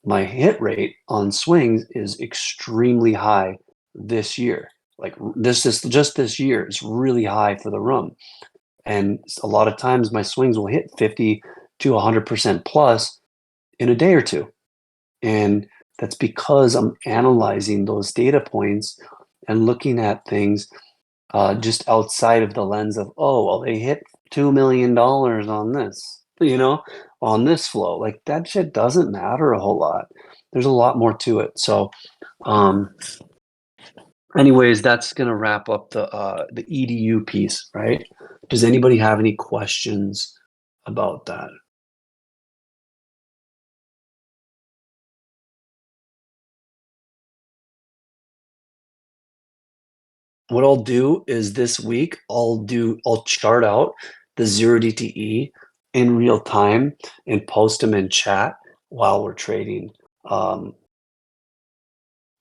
my hit rate on swings is extremely high this year. Like this is just this year, it's really high for the room. And a lot of times my swings will hit 50 to 100% plus in a day or two. And that's because I'm analyzing those data points and looking at things just outside of the lens of, oh, well, they hit $2 million on this, on this flow. Like that shit doesn't matter a whole lot. There's a lot more to it. So, um, anyways, that's gonna wrap up the EDU piece, right? Does anybody have any questions about that? What I'll do is this week I'll chart out the 0 DTE in real time and post them in chat while we're trading.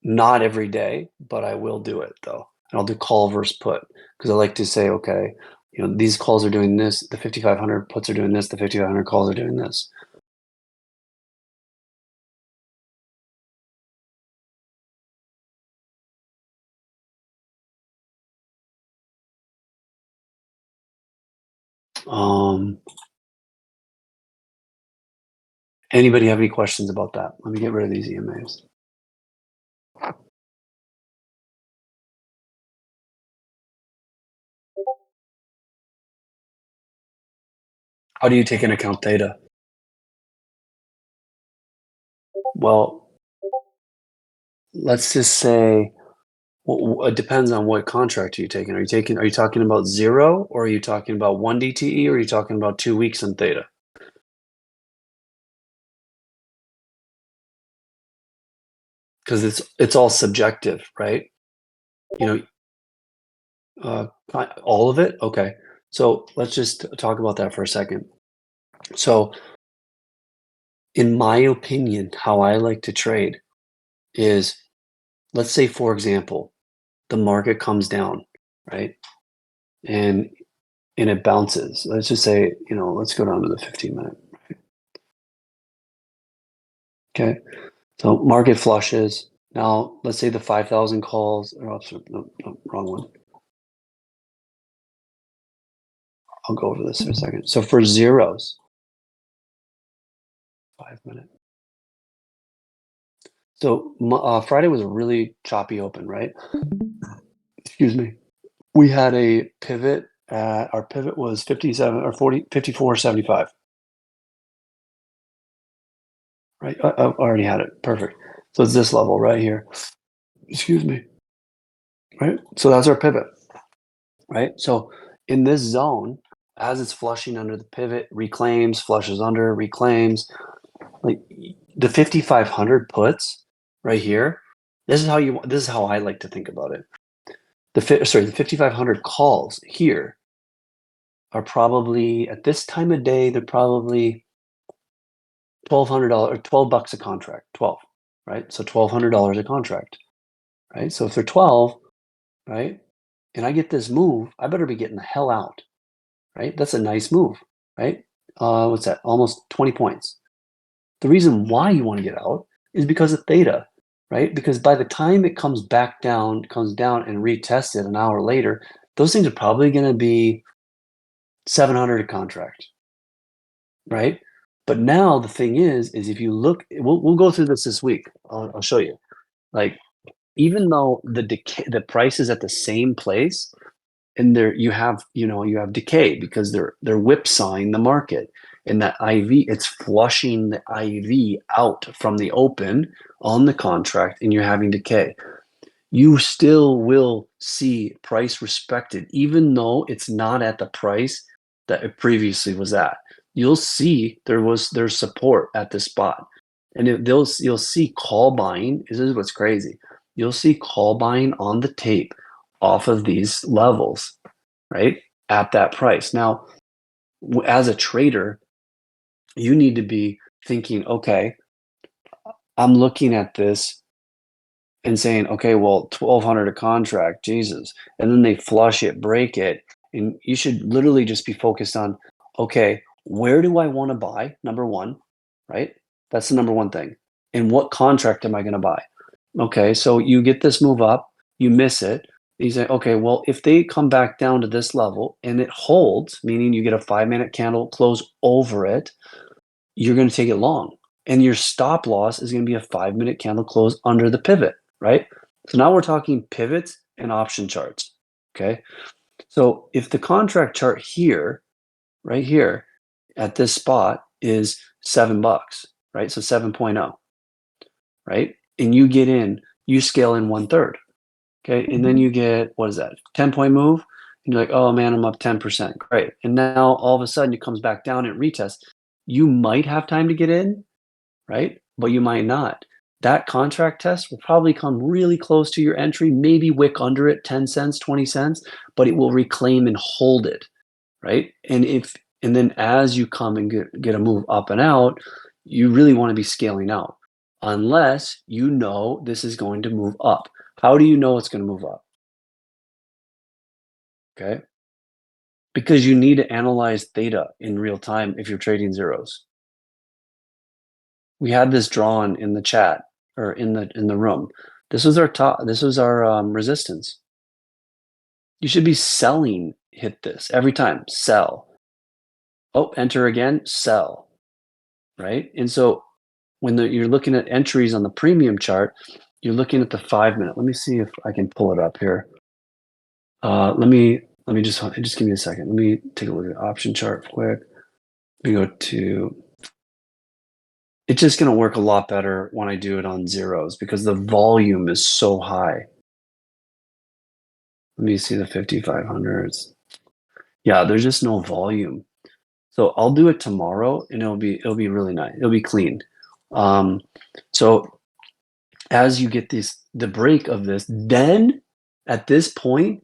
Not every day, but I will do it though. And I'll do call versus put because I like to say, okay, these calls are doing this, the 5,500 puts are doing this, the 5,500 calls are doing this. Anybody have any questions about that? Let me get rid of these EMAs. How do you take into account theta? Well, let's just say, well, it depends on what contract are you taking. Are you talking about 0, or are you talking about 1 DTE, or are you talking about 2 weeks in theta? Because it's all subjective, right? All of it. Okay, so let's just talk about that for a second. So, in my opinion, how I like to trade is, let's say, for example, the market comes down, right? And it bounces. Let's just say, let's go down to the 15-minute. Okay. So market flushes. Now, let's say the 5,000 calls, no, wrong one. I'll go over this in a second. So for zeros, 5-minute. So Friday was a really choppy open, right? Excuse me. We had a pivot. Our pivot was 57 or 40, 54.75. Right. I already had it. Perfect. So it's this level right here. Excuse me. Right. So that's our pivot. Right. So in this zone, as it's flushing under the pivot, reclaims, flushes under, reclaims, like the 5,500 puts right here. This is how I like to think about it. The 5,500 calls here are probably, at this time of day, they're probably $1,200 or $12 a contract. 12, right? So $1,200 a contract, right? So if they're 12, right, and I get this move, I better be getting the hell out, right? That's a nice move, right? What's that? Almost 20 points. The reason why you want to get out is because of theta, right? Because by the time it comes down and retests it an hour later, those things are probably going to be 700 a contract, right? But now the thing is if you look, we'll go through this week. I'll show you. Like, even though the price is at the same place, and you have decay because they're whipsawing the market, and that IV, it's flushing the IV out from the open on the contract, and you're having decay. You still will see price respected, even though it's not at the price that it previously was at. You'll see there's support at this spot, and you'll see call buying. This is what's crazy. You'll see call buying on the tape off of these levels, right, at that price. Now, as a trader, you need to be thinking, okay, I'm looking at this and saying, okay, well, 1,200 a contract, Jesus. And then they flush it, break it. And you should literally just be focused on, okay, where do I want to buy? Number one, right? That's the number one thing. And what contract am I going to buy? Okay, so you get this move up, you miss it. You say, okay, well, if they come back down to this level and it holds, meaning you get a 5-minute candle close over it, you're going to take it long. And your stop loss is going to be a 5-minute candle close under the pivot, right? So now we're talking pivots and option charts. Okay. So if the contract chart here, right here at this spot is $7, right? So 7.0, right? And you get in, you scale in 1/3. Okay. And then you get, what is that? 10-point move. And you're like, oh man, I'm up 10%. Great. And now all of a sudden it comes back down and retests. You might have time to get in, right? But you might not. That contract test will probably come really close to your entry, maybe wick under it 10 cents, 20 cents, but it will reclaim and hold it, right? And then as you come and get a move up and out, you really want to be scaling out unless you know this is going to move up. How do you know it's going to move up? Okay. because you need to analyze theta in real time if you're trading zeros. We had this drawn in the chat or in the room. This was our top. This was our resistance. You should be selling. Hit this every time. Sell. Oh, enter again. Sell. Right. And so when you're looking at entries on the premium chart, you're looking at the 5 minute. Let me see if I can pull it up here. Let me just give me a second. Let me take a look at the option chart quick. We go to. It's just going to work a lot better when I do it on zeros because the volume is so high. Let me see the 5500s. Yeah, there's just no volume. So I'll do it tomorrow and it'll be really nice. It'll be clean. So as you get the break of this, then at this point,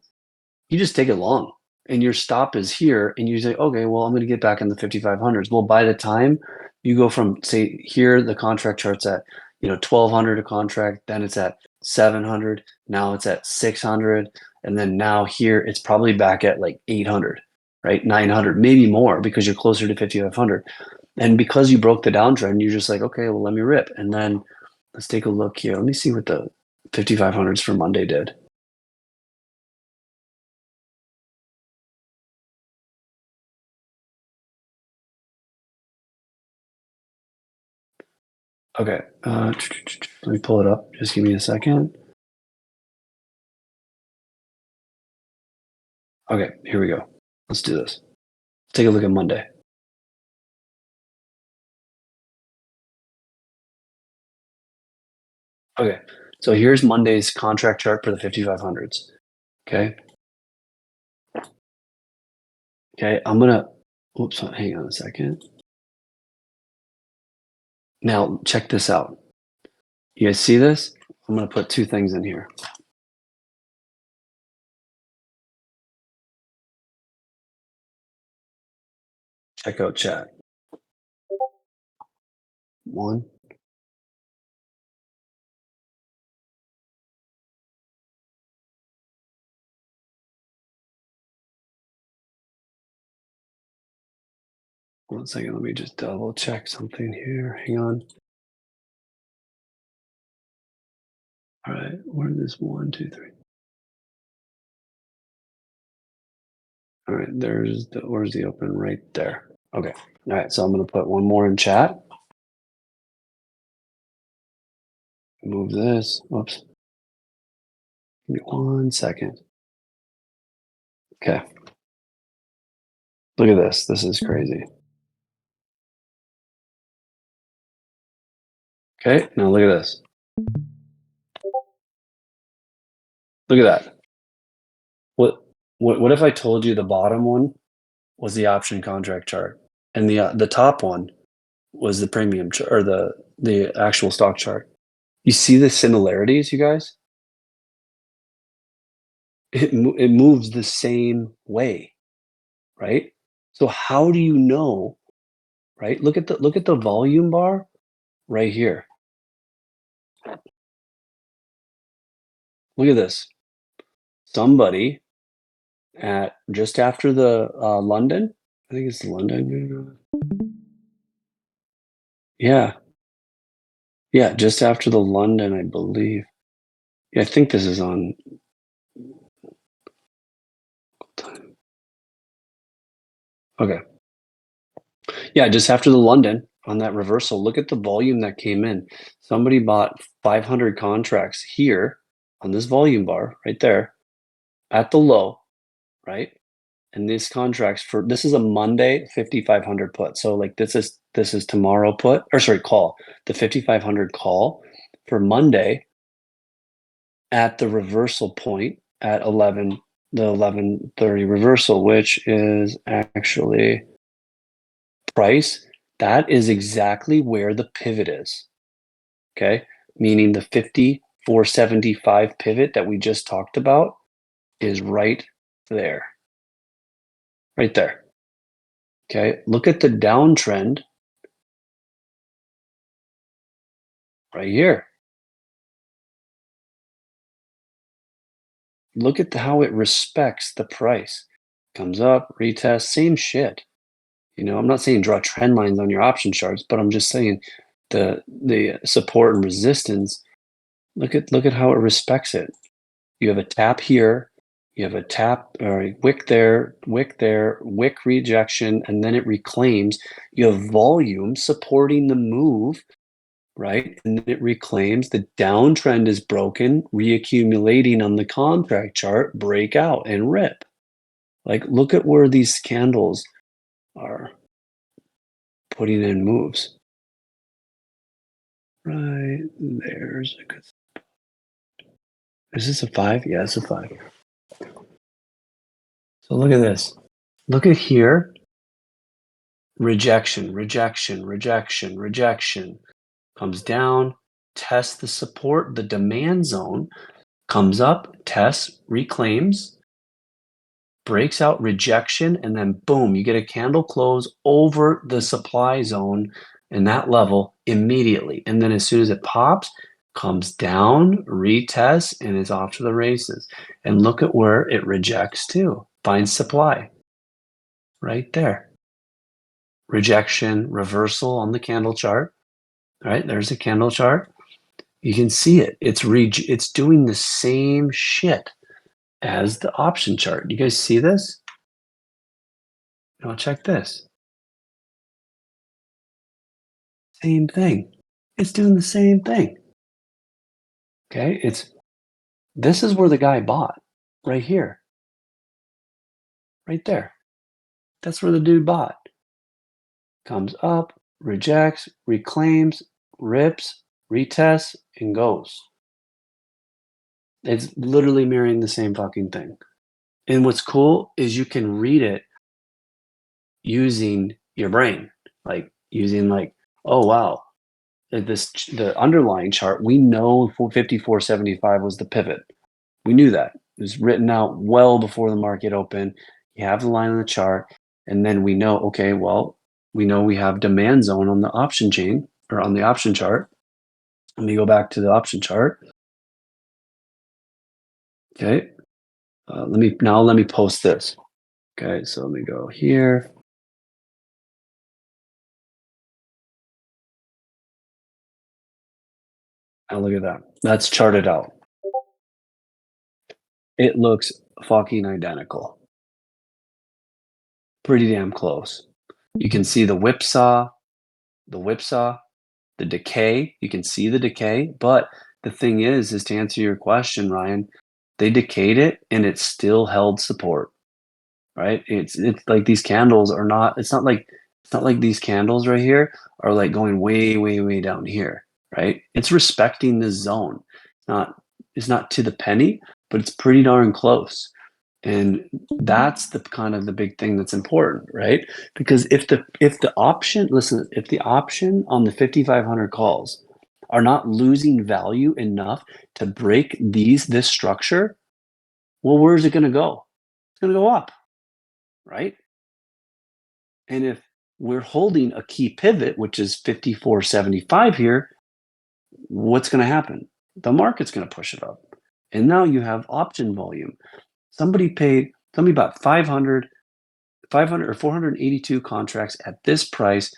you just take it long and your stop is here and you say, okay, well, I'm going to get back in the 5500s. Well, by the time you go from, say, here, the contract chart's at, 1200 a contract, then it's at 700, now it's at 600, and then now here it's probably back at like 800, right? 900, maybe more because you're closer to 5500. And because you broke the downtrend, you're just like, okay, well, let me rip. And then let's take a look here. Let me see what the 5500s for Monday did. Okay, let me pull it up. Just give me a second. Okay, here we go. Let's do this. Let's take a look at Monday. Okay, so here's Monday's contract chart for the 5500s. Okay. Okay, I'm gonna, oops, hang on a second. Now, check this out. You guys see this? I'm gonna put two things in here. Check out chat. One. One second, let me just double check something here. Hang on. All right, where is 1, 2, 3? All right, where's the open right there? Okay. All right, so I'm gonna put one more in chat. Move this. Oops. Give me 1 second. Okay. Look at this. This is crazy. Okay, now look at this. Look at that. What if I told you the bottom one was the option contract chart and the top one was the premium chart or the actual stock chart? You see the similarities, you guys? It moves the same way, right? So how do you know, right? Look at the volume bar right here. Look at this. Somebody at just after the London, I think it's London. Yeah. Yeah, just after the London, I believe. Yeah, I think this is on time. Okay. Yeah, just after the London on that reversal, look at the volume that came in. Somebody bought 500 contracts here on this volume bar right there at the low, right? And these contracts this is a Monday 5500 put. So like this is tomorrow put or sorry, call. The 5500 call for Monday at the reversal point at 11:30 reversal, which is actually price. That is exactly where the pivot is. Okay, meaning the 5475 pivot that we just talked about is right there. Right there. Okay, look at the downtrend right here. Look at how it respects the price. comes up, retest, same shit. I'm not saying draw trend lines on your option charts, but I'm just saying the support and resistance. Look at how it respects it. You have a tap here, you have a tap or wick there, wick rejection, and then it reclaims. You have volume supporting the move, right? And then it reclaims. The downtrend is broken, reaccumulating on the contract chart, break out and rip. Like, look at where these candles are putting in moves. Right there's a good. Is this a 5? Yeah, it's a 5. So look at this. Look at here. Rejection, rejection, rejection, rejection. Comes down, tests the support, the demand zone, comes up, tests, reclaims, breaks out rejection, and then boom, you get a candle close over the supply zone in that level immediately. And then as soon as it pops, comes down, retests, and is off to the races. And look at where it rejects too. Finds supply right there. Rejection, reversal on the candle chart. All right, there's a candle chart. You can see it. It's doing the same shit as the option chart. You guys see this? Now check this. Same thing. It's doing the same thing. Okay, this is where the guy bought. Right here. Right there. That's where the dude bought. Comes up, rejects, reclaims, rips, retests, and goes. It's literally mirroring the same fucking thing. And what's cool is you can read it using your brain, like using oh wow, the underlying chart. We know 54.75 was the pivot. We knew that. It was written out well before the market opened. You have the line on the chart, and then we know, okay, well, we know we have demand zone on the option chain or on the option chart. Let me go back to the option chart. Okay. Let me post this. Okay, so let me go here. Now look at that. That's charted out. It looks fucking identical. Pretty damn close. You can see the whipsaw, the decay. You can see the decay, but the thing is to answer your question, Ryan, they decayed it and it still held support, right? It's like these candles are not. It's not like these candles right here are like going way, way, way down here, right? It's respecting this zone. It's not to the penny, but it's pretty darn close. And that's the kind of the big thing that's important, right? Because if the option, listen, if the option on the 5,500 calls are not losing value enough to break this structure, well, where's it going to go? It's going to go up, right? And if we're holding a key pivot, which is 54.75 here, what's going to happen? The market's going to push it up. And now you have option volume. Somebody bought 500 or 482 contracts at this price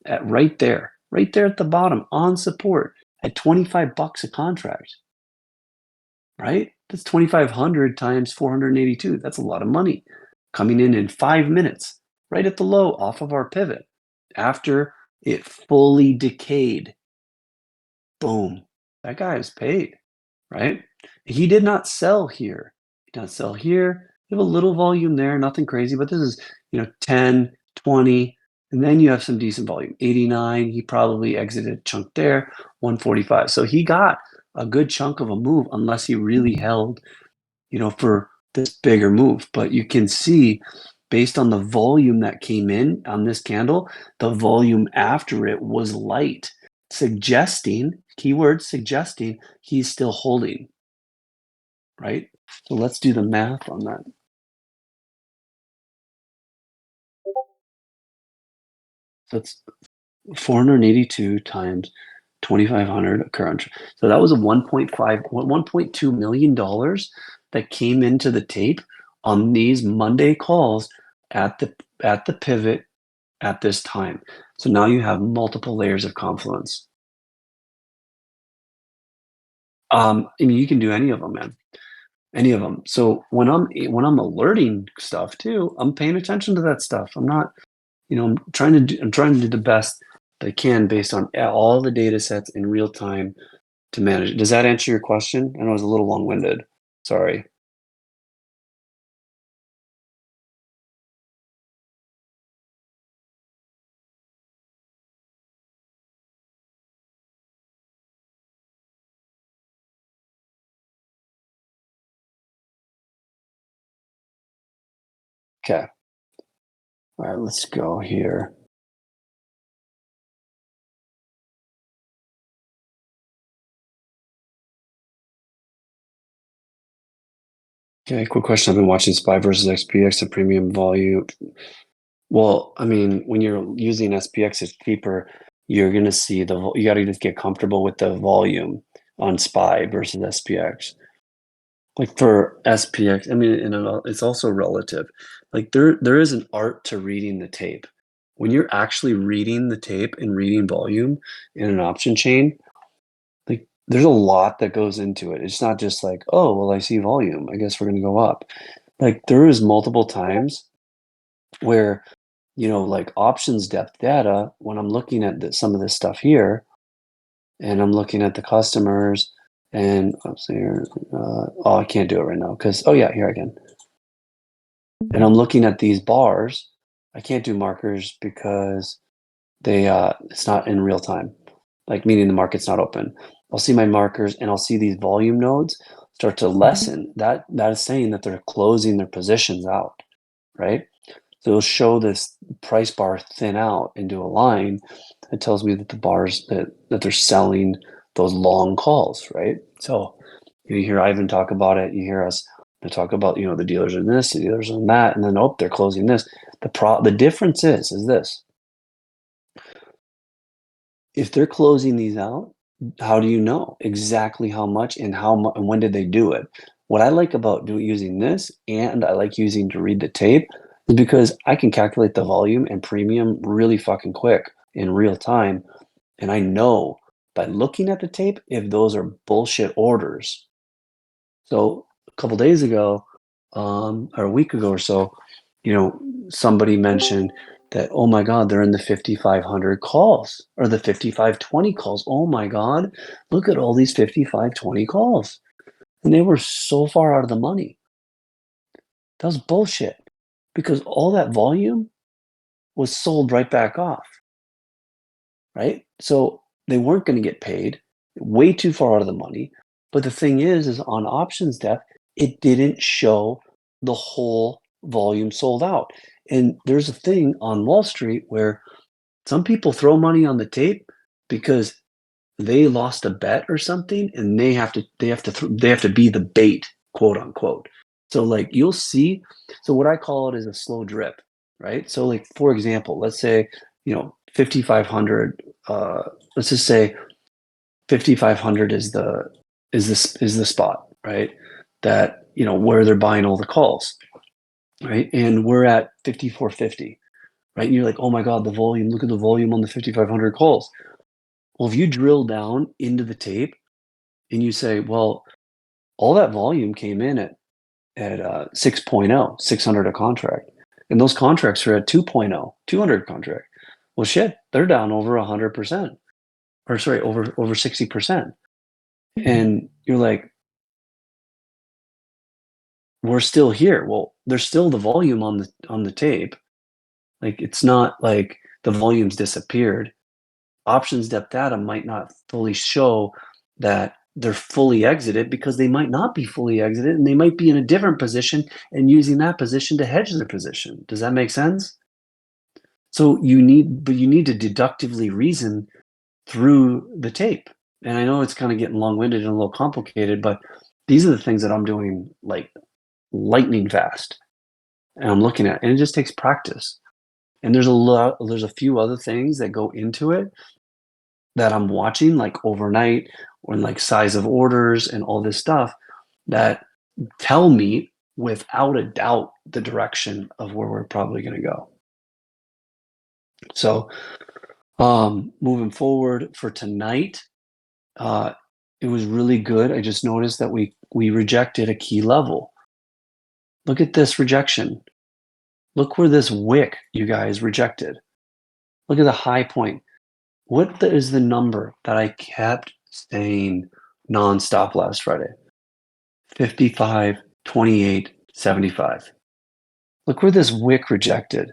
at right there at the bottom on support at $25 a contract, right? That's 2,500 times 482. That's a lot of money coming in 5 minutes, right at the low off of our pivot after it fully decayed. Boom. That guy is paid, right? He did not sell here. He did not sell here. You have a little volume there, nothing crazy, but this is, 10, 20, and then you have some decent volume. 89, he probably exited a chunk there, 145. So he got a good chunk of a move unless he really held, for this bigger move. But you can see based on the volume that came in on this candle, the volume after it was light, suggesting, keyword suggesting, he's still holding, right? So let's do the math on that. So it's 482 times 2,500 occurrence. So that was a $1.2 million that came into the tape on these Monday calls at the pivot at this time. So now you have multiple layers of confluence. I mean, you can do any of them, man. Any of them. So when I'm alerting stuff too, I'm paying attention to that stuff. I'm not, I'm trying to do the best that I can based on all the data sets in real time to manage it. Does that answer your question? I know it was a little long-winded. Sorry. Okay. All right, let's go here. Okay, quick question. I've been watching SPY versus XPX, the premium volume. Well, I mean, when you're using SPX, it's cheaper. You're going to see you got to just get comfortable with the volume on SPY versus SPX. Like for SPX, I mean, it's also relative. Like there is an art to reading the tape. When you're actually reading the tape and reading volume in an option chain, like there's a lot that goes into it. It's not just like, oh, well, I see volume. I guess we're going to go up. Like there is multiple times where, like options depth data, when I'm looking at some of this stuff here, and I'm looking at the customers, and let's see here. Oh, I can't do it right now because, oh yeah, here I can. And I'm looking at these bars. I can't do markers because it's not in real time, like meaning the market's not open. I'll see my markers and I'll see these volume nodes start to lessen. That is saying that they're closing their positions out, right? So it'll show this price bar thin out into a line. It tells me that the bars that they're selling those long calls, right? So you hear Ivan talk about it. You hear us talk about, the dealers in this, the dealers in that, and then they're closing this. The difference is this: if they're closing these out, how do you know exactly how much and and when did they do it? What I like about using this, and I like using to read the tape, is because I can calculate the volume and premium really fucking quick in real time, and I know by looking at the tape if those are bullshit orders. So a couple days ago, or a week ago or so, somebody mentioned that, oh my God, they're in the 5,500 calls or the 5,520 calls. Oh my God, look at all these 5,520 calls. And they were so far out of the money. That was bullshit because all that volume was sold right back off, right? So they weren't going to get paid, way too far out of the money. But the thing is on options depth, it didn't show the whole volume sold out. And there's a thing on Wall Street where some people throw money on the tape because they lost a bet or something, and they have to be the bait, quote unquote. So like you'll see, so what I call it is a slow drip, right? So like for example, let's say 5,500. Let's just say 5,500 is the spot, right? That where they're buying all the calls, right? And we're at 5,450, right? And you're like, oh my God, the volume! Look at the volume on the 5,500 calls. Well, if you drill down into the tape and you say, well, all that volume came in at 6.0, 600 a contract, and those contracts are at 2.0, 200 contract. Well, shit, they're down over 100%, or sorry, over 60%. And you're like, we're still here. Well, there's still the volume on the tape. Like it's not like the volume's disappeared. Options depth data might not fully show that they're fully exited because they might not be fully exited and they might be in a different position and using that position to hedge their position. Does that make sense? So you need to deductively reason through the tape. And I know it's kind of getting long-winded and a little complicated, but these are the things that I'm doing like lightning fast. And I'm looking at, and it just takes practice. And there's a few other things that go into it that I'm watching like overnight or like size of orders and all this stuff that tell me without a doubt the direction of where we're probably going to go. So moving forward for tonight, it was really good. I just noticed that we rejected a key level. Look at this rejection. Look where this wick, you guys, rejected. Look at the high point. What is the number that I kept saying nonstop last Friday? 55, 28, 75. Look where this wick rejected.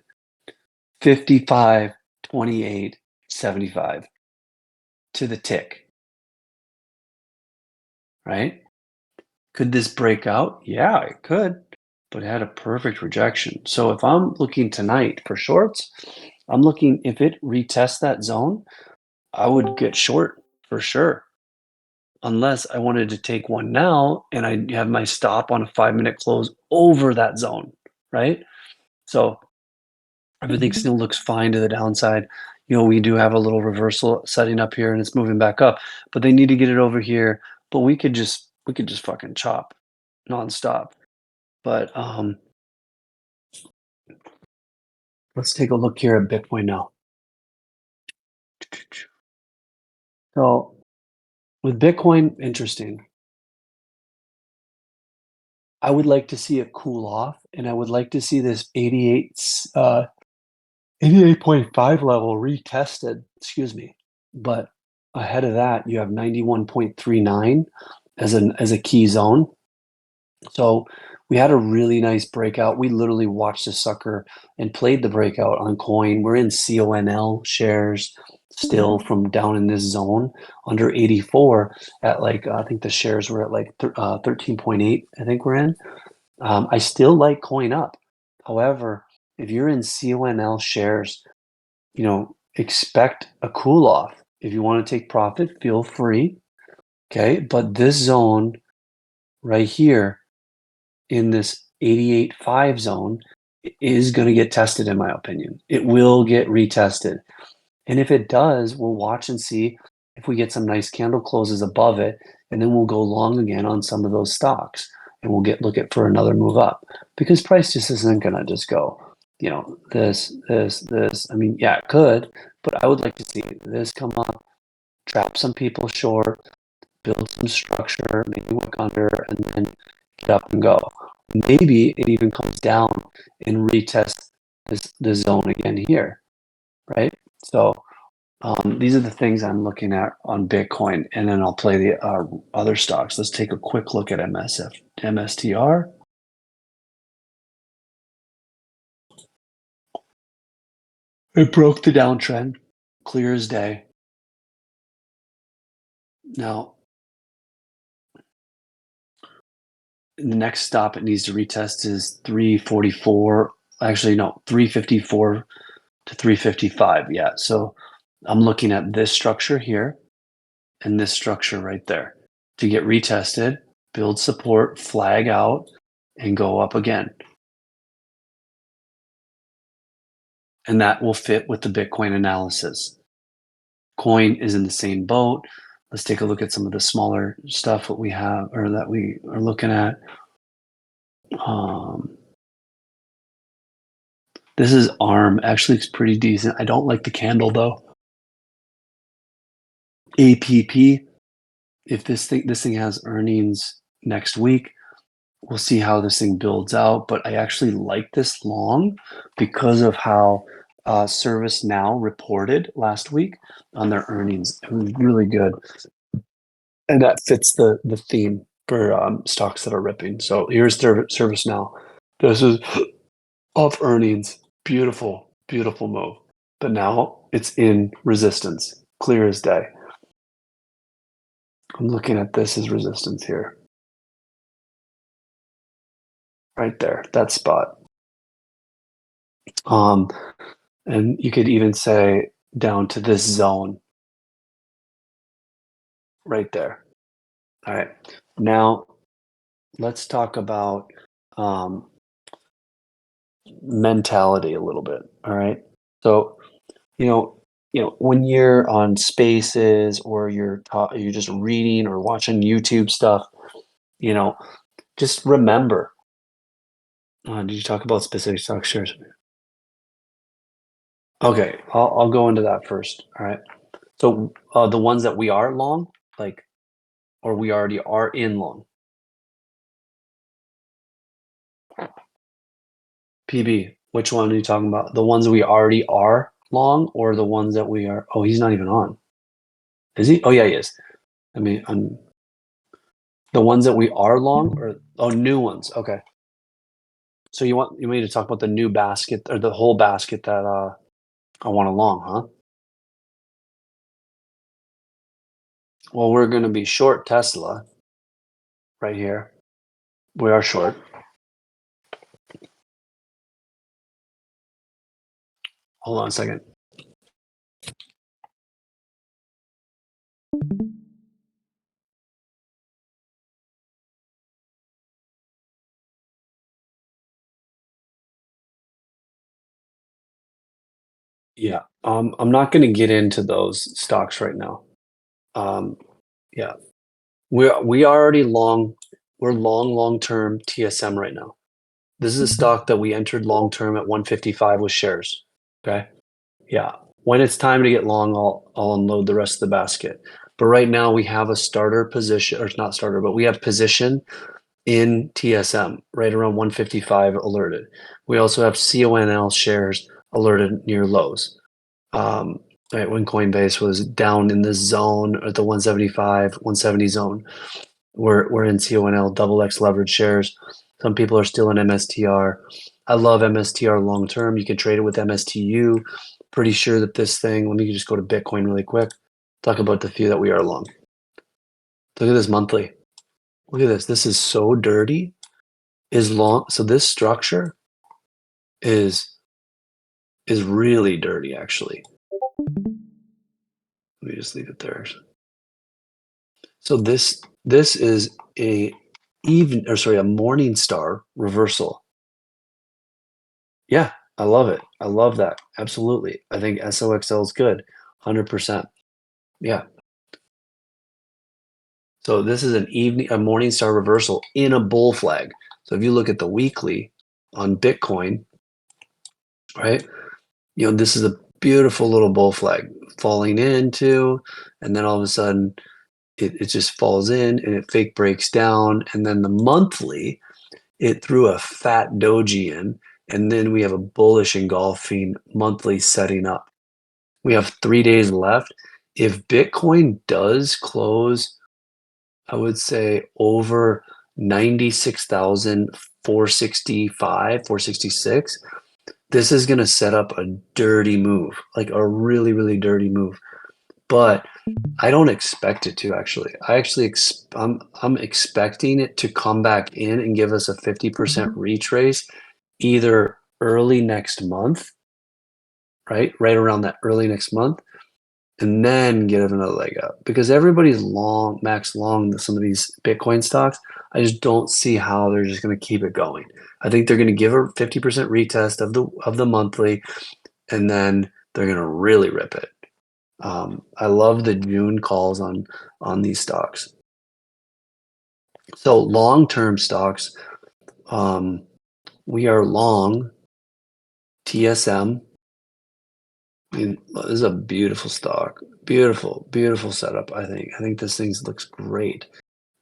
55, 28, 75 to the tick. Right? Could this break out? Yeah, it could, but it had a perfect rejection. So if I'm looking tonight for shorts, I'm looking, if it retests that zone, I would get short for sure. Unless I wanted to take one now and I have my stop on a 5-minute close over that zone, right? So everything still looks fine to the downside. We do have a little reversal setting up here and it's moving back up, but they need to get it over here. But we could just fucking chop nonstop. But let's take a look here at Bitcoin now. So with Bitcoin, interesting. I would like to see it cool off, and I would like to see this 88.5 level retested, excuse me. But ahead of that, you have 91.39 as a key zone. So we had a really nice breakout. We literally watched the sucker and played the breakout on coin. We're in CONL shares still from down in this zone under 84 at I think the shares were at 13.8. I think we're in. I still like coin up. However, if you're in CONL shares, expect a cool off. If you want to take profit, feel free. Okay. But this zone right here in this 88.5 zone is going to get tested, in my opinion. It will get retested. And if it does, we'll watch and see if we get some nice candle closes above it, and then we'll go long again on some of those stocks, and we'll look at for another move up, because price just isn't going to just go, this. I mean, yeah, it could, but I would like to see this come up, trap some people short, build some structure, maybe wick under, and then get up and go. Maybe it even comes down and retests this zone again here, right? So these are the things I'm looking at on Bitcoin, and then I'll play the other stocks. Let's take a quick look at MSTR. It broke the downtrend, clear as day. Now, the next stop it needs to retest is 344. Actually, no, 354 to 355. Yeah, so I'm looking at this structure here and this structure right there to get retested, build support, flag out, and go up again. And that will fit with the Bitcoin analysis. Coin is in the same boat. Let's take a look at some of the smaller stuff that we have, or that we are looking at. This is ARM. Actually, it's pretty decent. I don't like the candle though. APP. If this thing has earnings next week, we'll see how this thing builds out. But I actually like this long because of how ServiceNow reported last week on their earnings. It was really good, and that fits the theme for stocks that are ripping. So here's ServiceNow. This is off earnings. Beautiful, beautiful move. But now it's in resistance, clear as day. I'm looking at this as resistance here. Right there, that spot. And you could even say down to this zone right there. All right. Now let's talk about mentality a little bit. All right. So, when you're on Spaces or you're just reading or watching YouTube stuff, just remember Did you talk about specific stock shares? Okay, I'll go into that first. All right. So the ones that we are long, like, or we already are in long. PB, which one are you talking about? The ones we already are long, or the ones that we are? Oh, he's not even on. Is he? Oh yeah, he is. I mean, the ones that we are long, or new ones. Okay. So you want me to talk about the new basket or the whole basket that I want along, huh? Well, we're going to be short Tesla right here. We are short. Hold on a second. Yeah. I'm not going to get into those stocks right now. Yeah. We are already long. We're long term TSM right now. This is a stock that we entered long term at 155 with shares. Okay. Yeah. When it's time to get long, I'll unload the rest of the basket. But right now we have a starter position, or not starter, but we have position in TSM right around 155 alerted. We also have CONL shares alerted near lows. Right when Coinbase was down in this zone at the 175, 170 zone, we're in CONL double X leverage shares. Some people are still in MSTR. I love MSTR long term. You can trade it with MSTU. Pretty sure that this thing, let me just go to Bitcoin really quick. Talk about the few that we are long. Look at this monthly. Look at this. This is so dirty. Is long. So this structure is really dirty actually. Let me just leave it there. So this is a a morning star reversal. Yeah, I love it. I love that. Absolutely. I think SOXL is good. 100%. Yeah. So this is a morning star reversal in a bull flag. So if you look at the weekly on Bitcoin, right? This is a beautiful little bull flag falling into, and then all of a sudden it just falls in and it fake breaks down. And then the monthly, it threw a fat doji in, and then we have a bullish engulfing monthly setting up. We have 3 days left. If Bitcoin does close, I would say over 96,465, 466, this is going to set up a dirty move, like a really, really dirty move. But I don't expect it to actually. I'm expecting it to come back in and give us a 50% retrace either early next month, right? Right around that early next month, and then give another leg up because everybody's long, max long some of these Bitcoin stocks. I just don't see how they're just going to keep it going. I think they're going to give a 50% retest of the monthly, and then they're going to really rip it. I love the June calls on these stocks. So long-term stocks, we are long TSM. I mean, this is a beautiful stock. Beautiful setup, I think. I think this thing looks great.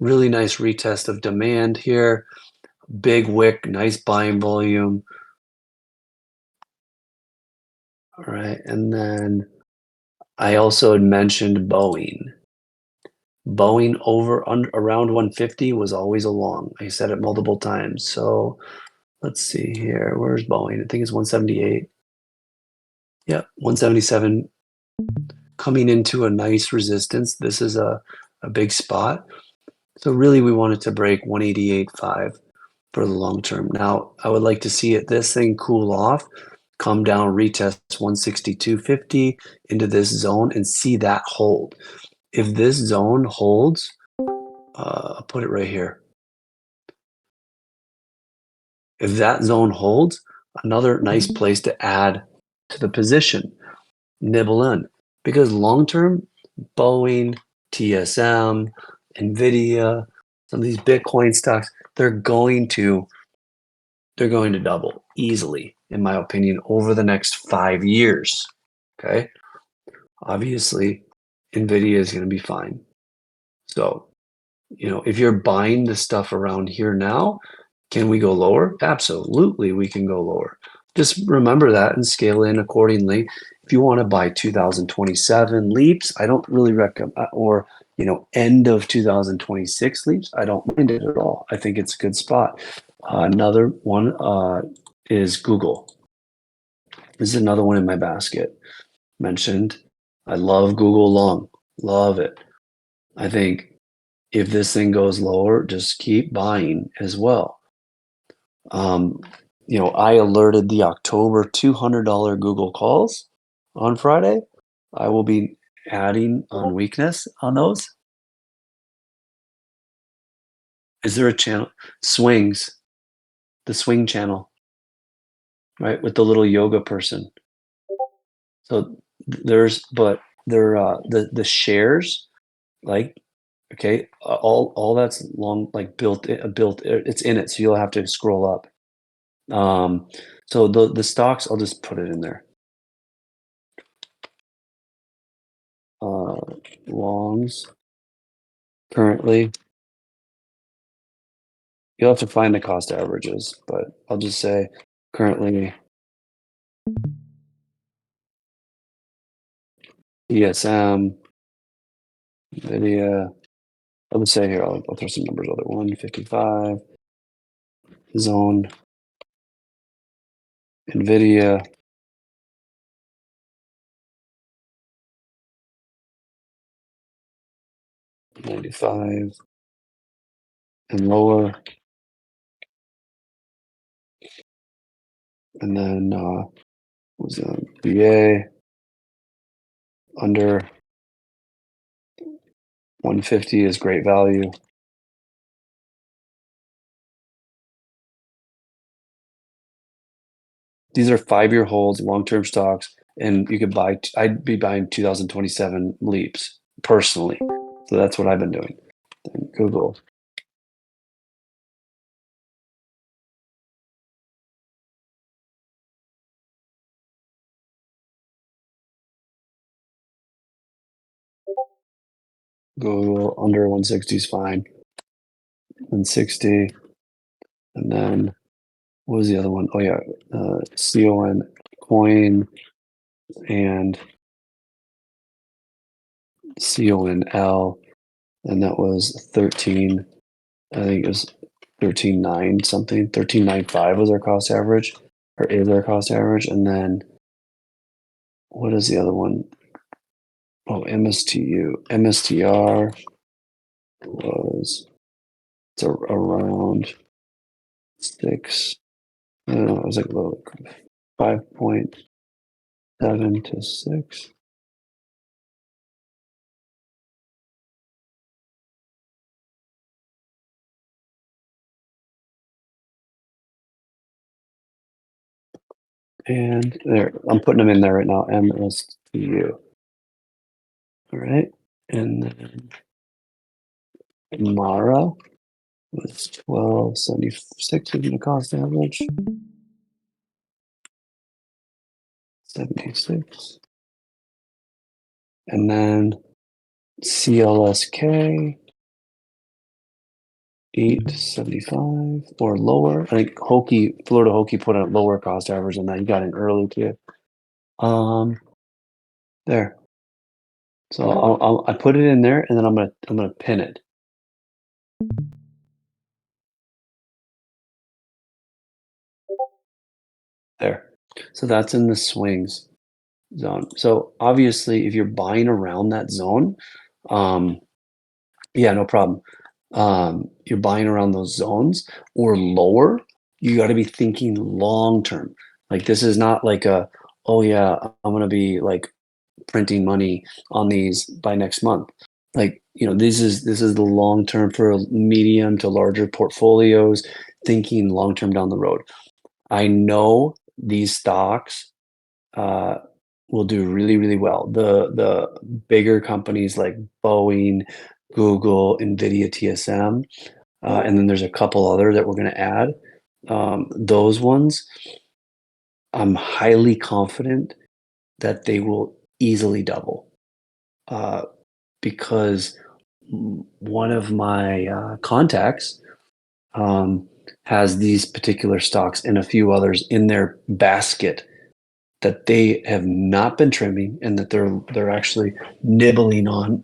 Really nice retest of demand here. Big wick, nice buying volume. All right, and then I also had mentioned Boeing. Boeing around 150 was always a long. I said it multiple times. So let's see here. Where's Boeing? I think it's 178. Yeah, 177 coming into a nice resistance. This is a big spot. So really we wanted to break 188.5 for the long term. Now I would like to see this thing cool off, come down, retest 162.50 into this zone and see that hold. If this zone holds, I'll put it right here. If that zone holds, another nice place to add to the position, nibble in. Because long term, Boeing, TSM, NVIDIA, some of these Bitcoin stocks, they're going to they're going to double easily, in my opinion, over the next 5 years. Okay. Obviously, NVIDIA is going to be fine. So, if you're buying the stuff around here now, can we go lower? Absolutely, we can go lower. Just remember that and scale in accordingly. If you want to buy 2027 leaps, I don't really recommend, or end of 2026 leaps, I don't mind it at all. I think it's a good spot. Another one is Google. This is another one in my basket. Mentioned. I love Google long. Love it. I think if this thing goes lower, just keep buying as well. I alerted the October $200 Google calls on Friday. I will be adding on weakness on those. Is there a channel? Swings, the swing channel, right? With the little yoga person. So but the shares, like, okay, all that's long, like built, it's in it. So you'll have to scroll up. So the stocks, I'll just put it in there. Longs currently, you'll have to find the cost averages, but I'll just say currently ESM, NVIDIA. I'll just say here, I'll throw some numbers out there. 155 zone, NVIDIA, $95 and lower. And then was BA under 150 is great value. These are 5-year holds, long-term stocks, and you could buy. I'd be buying 2027 leaps personally. So that's what I've been doing. And Google. Google under 160 is fine. 160. And then what was the other one? Oh yeah, CON coin and CONL, and that was 13. I think it was 13.9 something. 13.95 was our cost average, or is our cost average. And then what is the other one? Oh, MSTR was around 6. I don't know. It was like 5.7 to 6. And there, I'm putting them in there right now. MSTU. All right. And then Mara was 12.76 in the cost average. 76. And then CLSK 875 or lower. I think Florida Hokie put a lower cost average than that. You got in early too. There. So I put it in there, and then I'm gonna pin it. There. So that's in the swings zone. So obviously, if you're buying around that zone, yeah, no problem. You're buying around those zones or lower, you got to be thinking long term. Like, this is not like oh yeah, I'm gonna be like printing money on these by next month. Like, this is the long term for medium to larger portfolios, thinking long term down the road. I know these stocks will do really, really well. The bigger companies like Boeing, Google, NVIDIA, TSM, and then there's a couple other that we're going to add. those ones, I'm highly confident that they will easily double, uh, because one of my contacts um, has these particular stocks and a few others in their basket that they have not been trimming and that they're actually nibbling on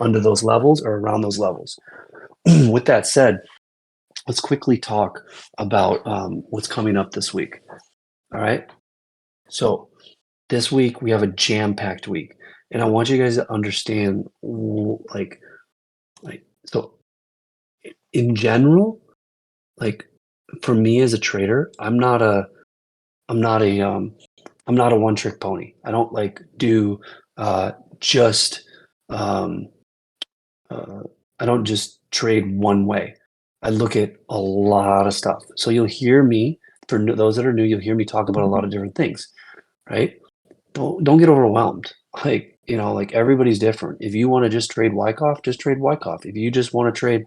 under those levels or around those levels. With that said, let's quickly talk about what's coming up this week. All right. So this week we have a jam-packed week, and I want you guys to understand, like so in general, like for me as a trader, I'm not a I'm not a one-trick pony. I don't like do just um, uh, I don't just trade one way. I look at a lot of stuff. So you'll hear me, for those that are new, you'll hear me talk about a lot of different things, right? Don't get overwhelmed. Like, like everybody's different. If you want to just trade Wyckoff, just trade Wyckoff. If you just want to trade,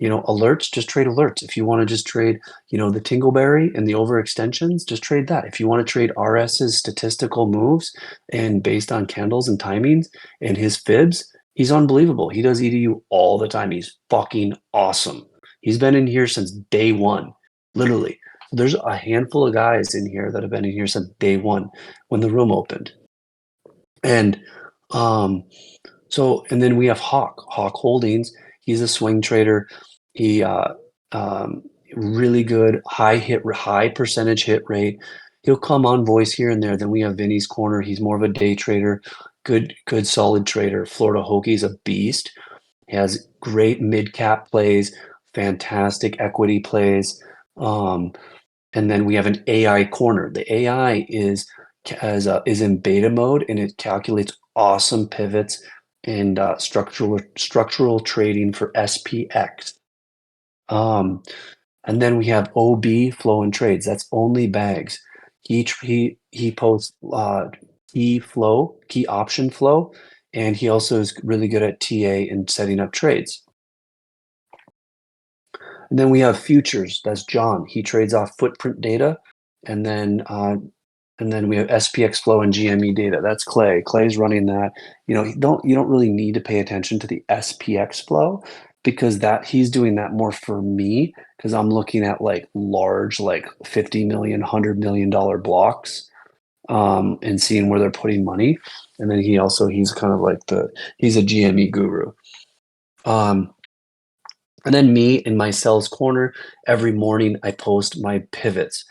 alerts, just trade alerts. If you want to just trade, the Tingleberry and the overextensions, just trade that. If you want to trade RS's statistical moves and based on candles and timings and his fibs, he's unbelievable. He does EDU all the time. He's fucking awesome. He's been in here since day one, literally. There's a handful of guys in here that have been in here since day one when the room opened. And um, and then we have Hawk Holdings. He's a swing trader. He um, really good high percentage hit rate. He'll come on voice here and there. Then we have Vinny's Corner. He's more of a day trader, good solid trader. Florida Hokie's a beast. He has great mid cap plays, fantastic equity plays. And then we have an AI corner. The AI is in beta mode, and it calculates awesome pivots and structural trading for SPX. And then we have OB flow and trades. That's only bags. He posts key option flow, and he also is really good at TA and setting up trades. And then we have futures. That's John. He trades off footprint data, and then we have SPX flow and GME data. That's Clay. Clay's running that. You don't really need to pay attention to the SPX flow because that he's doing that more for me because I'm looking at like large, like 50 million, $100 million blocks, and seeing where they're putting money. And then he's kind of like he's a GME guru. And then me in my sales corner, every morning I post my pivots.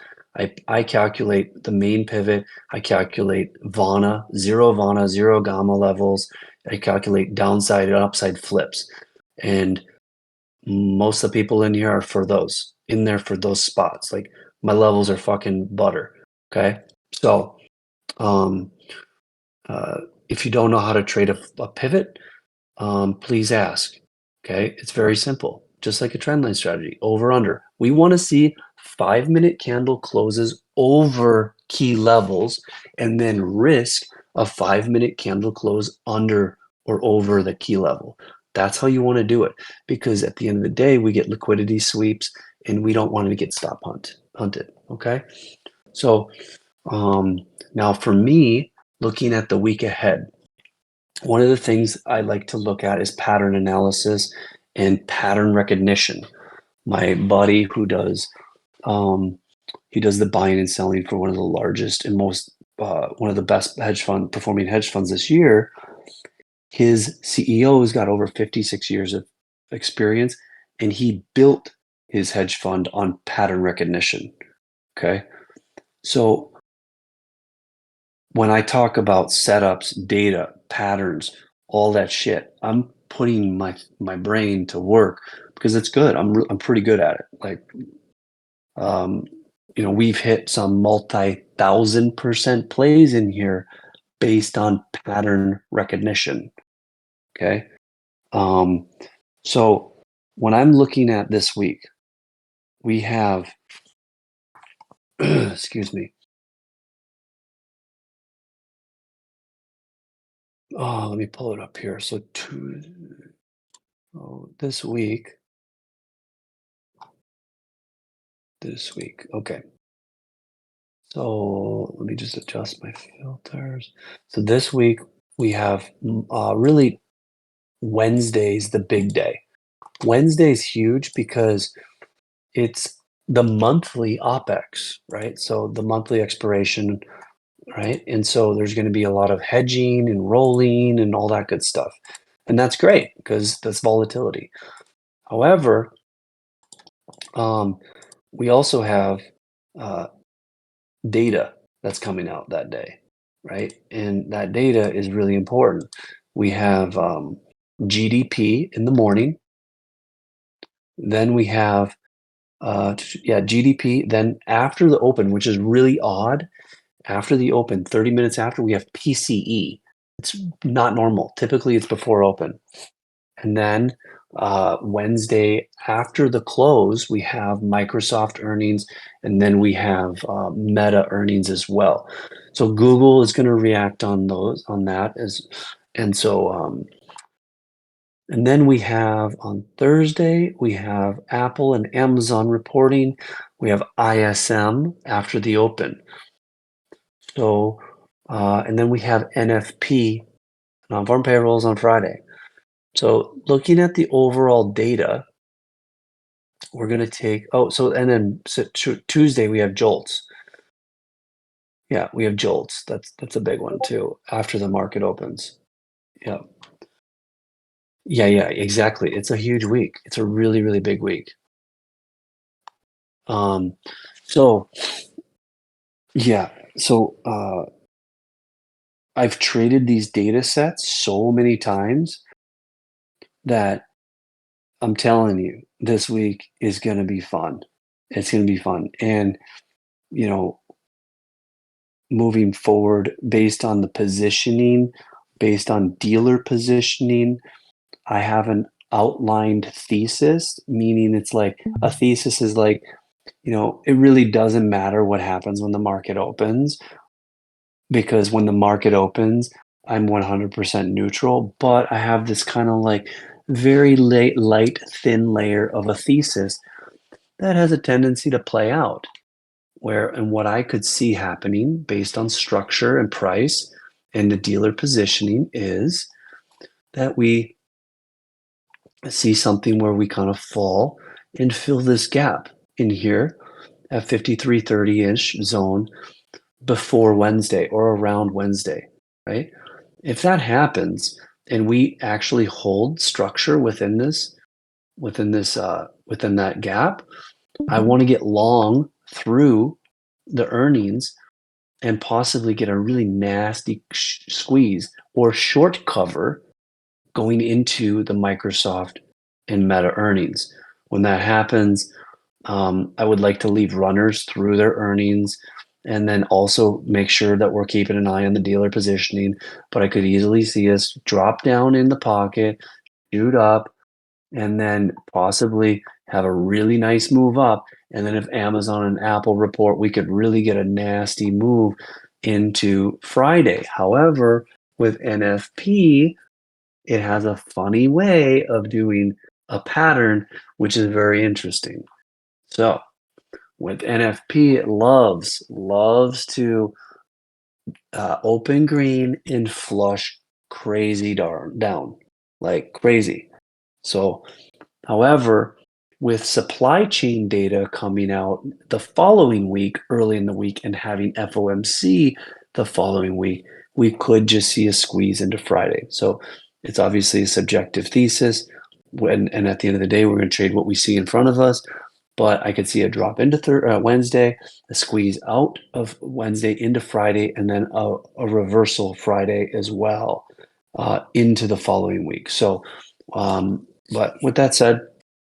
I calculate the main pivot. I calculate Vana, zero gamma levels. I calculate downside and upside flips. And most of the people in here are in there for those spots. Like my levels are fucking butter. Okay. So, um, if you don't know how to trade a pivot, please ask. Okay, it's very simple, just like a trendline strategy, over under. We want to see 5-minute candle closes over key levels and then risk a 5-minute candle close under or over the key level. That's how you want to do it because at the end of the day, we get liquidity sweeps and we don't want to get stop hunted. Okay, so now for me, looking at the week ahead, one of the things I like to look at is pattern analysis and pattern recognition. My buddy who does he does the buying and selling for one of the largest and most one of the best performing hedge funds this year. His CEO has got over 56 years of experience, and he built his hedge fund on pattern recognition. Okay, so when I talk about setups, data, patterns, all that shit, I'm putting my brain to work because it's good. I'm pretty good at it. Like, we've hit some multi-1,000% plays in here based on pattern recognition. Okay. So when I'm looking at this week, we have, excuse me. Oh, let me pull it up here. So this week, this week. Okay. So let me just adjust my filters. So this week we have really Wednesday's the big day. Wednesday's huge because it's the monthly OPEX, right? So the monthly expiration, right? And so there's going to be a lot of hedging and rolling and all that good stuff. And that's great because that's volatility. However, we also have uh, data that's coming out that day, right? And that data is really important. We have GDP in the morning. Then we have GDP. Then after the open, which is really odd, after the open, 30 minutes after, we have PCE. It's not normal. Typically, it's before open. And then Wednesday after the close, we have Microsoft earnings, and then we have Meta earnings as well. So Google is going to react on that and so and then we have on Thursday, we have Apple and Amazon reporting. We have ISM after the open. So, and then we have NFP, non-farm payrolls on Friday. So looking at the overall data, we're going to take, and then Tuesday we have JOLTS. Yeah, we have JOLTS. That's a big one too, after the market opens. Yeah. Yeah, exactly. It's a huge week. It's a really, really big week. Um, so yeah, so I've traded these data sets so many times that I'm telling you, this week is going to be fun. It's going to be fun. And, you know, moving forward based on the positioning, based on dealer positioning, I have an outlined thesis, meaning it's like a thesis is like, it really doesn't matter what happens when the market opens, because when the market opens, I'm 100% neutral, but I have this kind of like very light, thin layer of a thesis that has a tendency to play out. And what I could see happening based on structure and price and the dealer positioning is that we see something where we kind of fall and fill this gap in here at 5330-ish zone before Wednesday or around Wednesday, right? If that happens and we actually hold structure within that gap, I want to get long through the earnings and possibly get a really nasty squeeze or short cover going into the Microsoft and Meta earnings. When that happens, I would like to leave runners through their earnings and then also make sure that we're keeping an eye on the dealer positioning. But I could easily see us drop down in the pocket, shoot up, and then possibly have a really nice move up. And then if Amazon and Apple report, we could really get a nasty move into Friday. However, with NFP, it has a funny way of doing a pattern, which is very interesting. So with NFP, it loves to open green and flush crazy down, like crazy. So, however, with supply chain data coming out the following week, early in the week, and having FOMC the following week, we could just see a squeeze into Friday. So it's obviously a subjective thesis. And at the end of the day, we're going to trade what we see in front of us. But I could see a drop into Wednesday, a squeeze out of Wednesday into Friday, and then a reversal Friday as well into the following week. So, but with that said,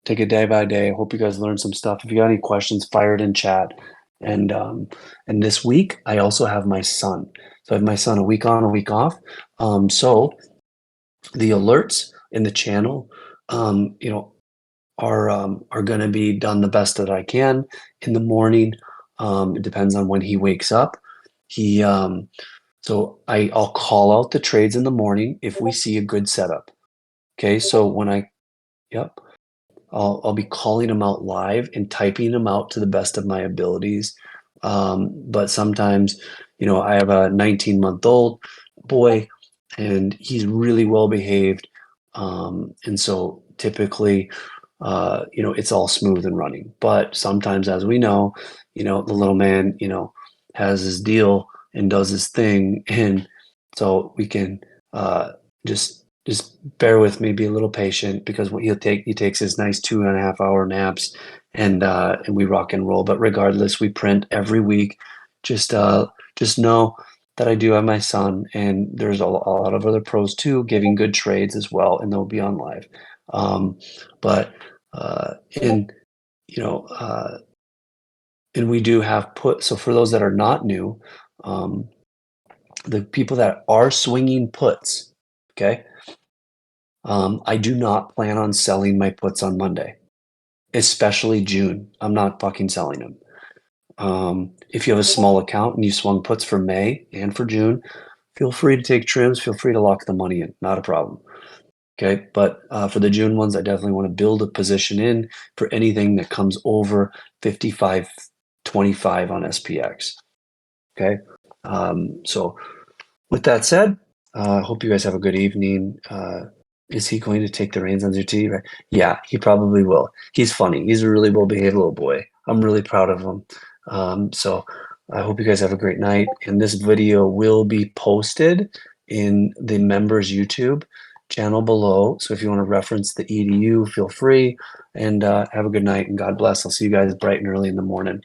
take it day by day. I hope you guys learned some stuff. If you got any questions, fire it in chat. And this week, I also have my son. So I have my son a week on, a week off. So the alerts in the channel, are going to be done the best that I can in the morning. It depends on when he wakes up. So I'll call out the trades in the morning if we see a good setup. Okay, so yep. I'll be calling them out live and typing them out to the best of my abilities. But sometimes, I have a 19-month-old boy, and he's really well behaved. And so typically, it's all smooth and running. But sometimes, as we know, the little man, has his deal and does his thing. And so we can just bear with me, be a little patient, because what he takes his nice 2.5 hour naps, and we rock and roll. But regardless, we print every week. Just know that I do have my son, and there's a lot of other pros too, giving good trades as well, and they'll be on live. But and you know, and we do have put. So for those that are not new, um, the people that are swinging puts, okay, I do not plan on selling my puts on Monday, especially June. I'm not fucking selling them. If you have a small account and you swung puts for May and for June, feel free to take trims. Feel free to lock the money in. Not a problem. Okay, but for the June ones, I definitely want to build a position in for anything that comes over 55.25 on SPX. Okay, so with that said, I hope you guys have a good evening. Is he going to take the reins on ZT? Right? Yeah, he probably will. He's funny. He's a really well-behaved little boy. I'm really proud of him. So I hope you guys have a great night. And this video will be posted in the members YouTube channel below. So if you want to reference the EDU, feel free. And have a good night and God bless. I'll see you guys bright and early in the morning.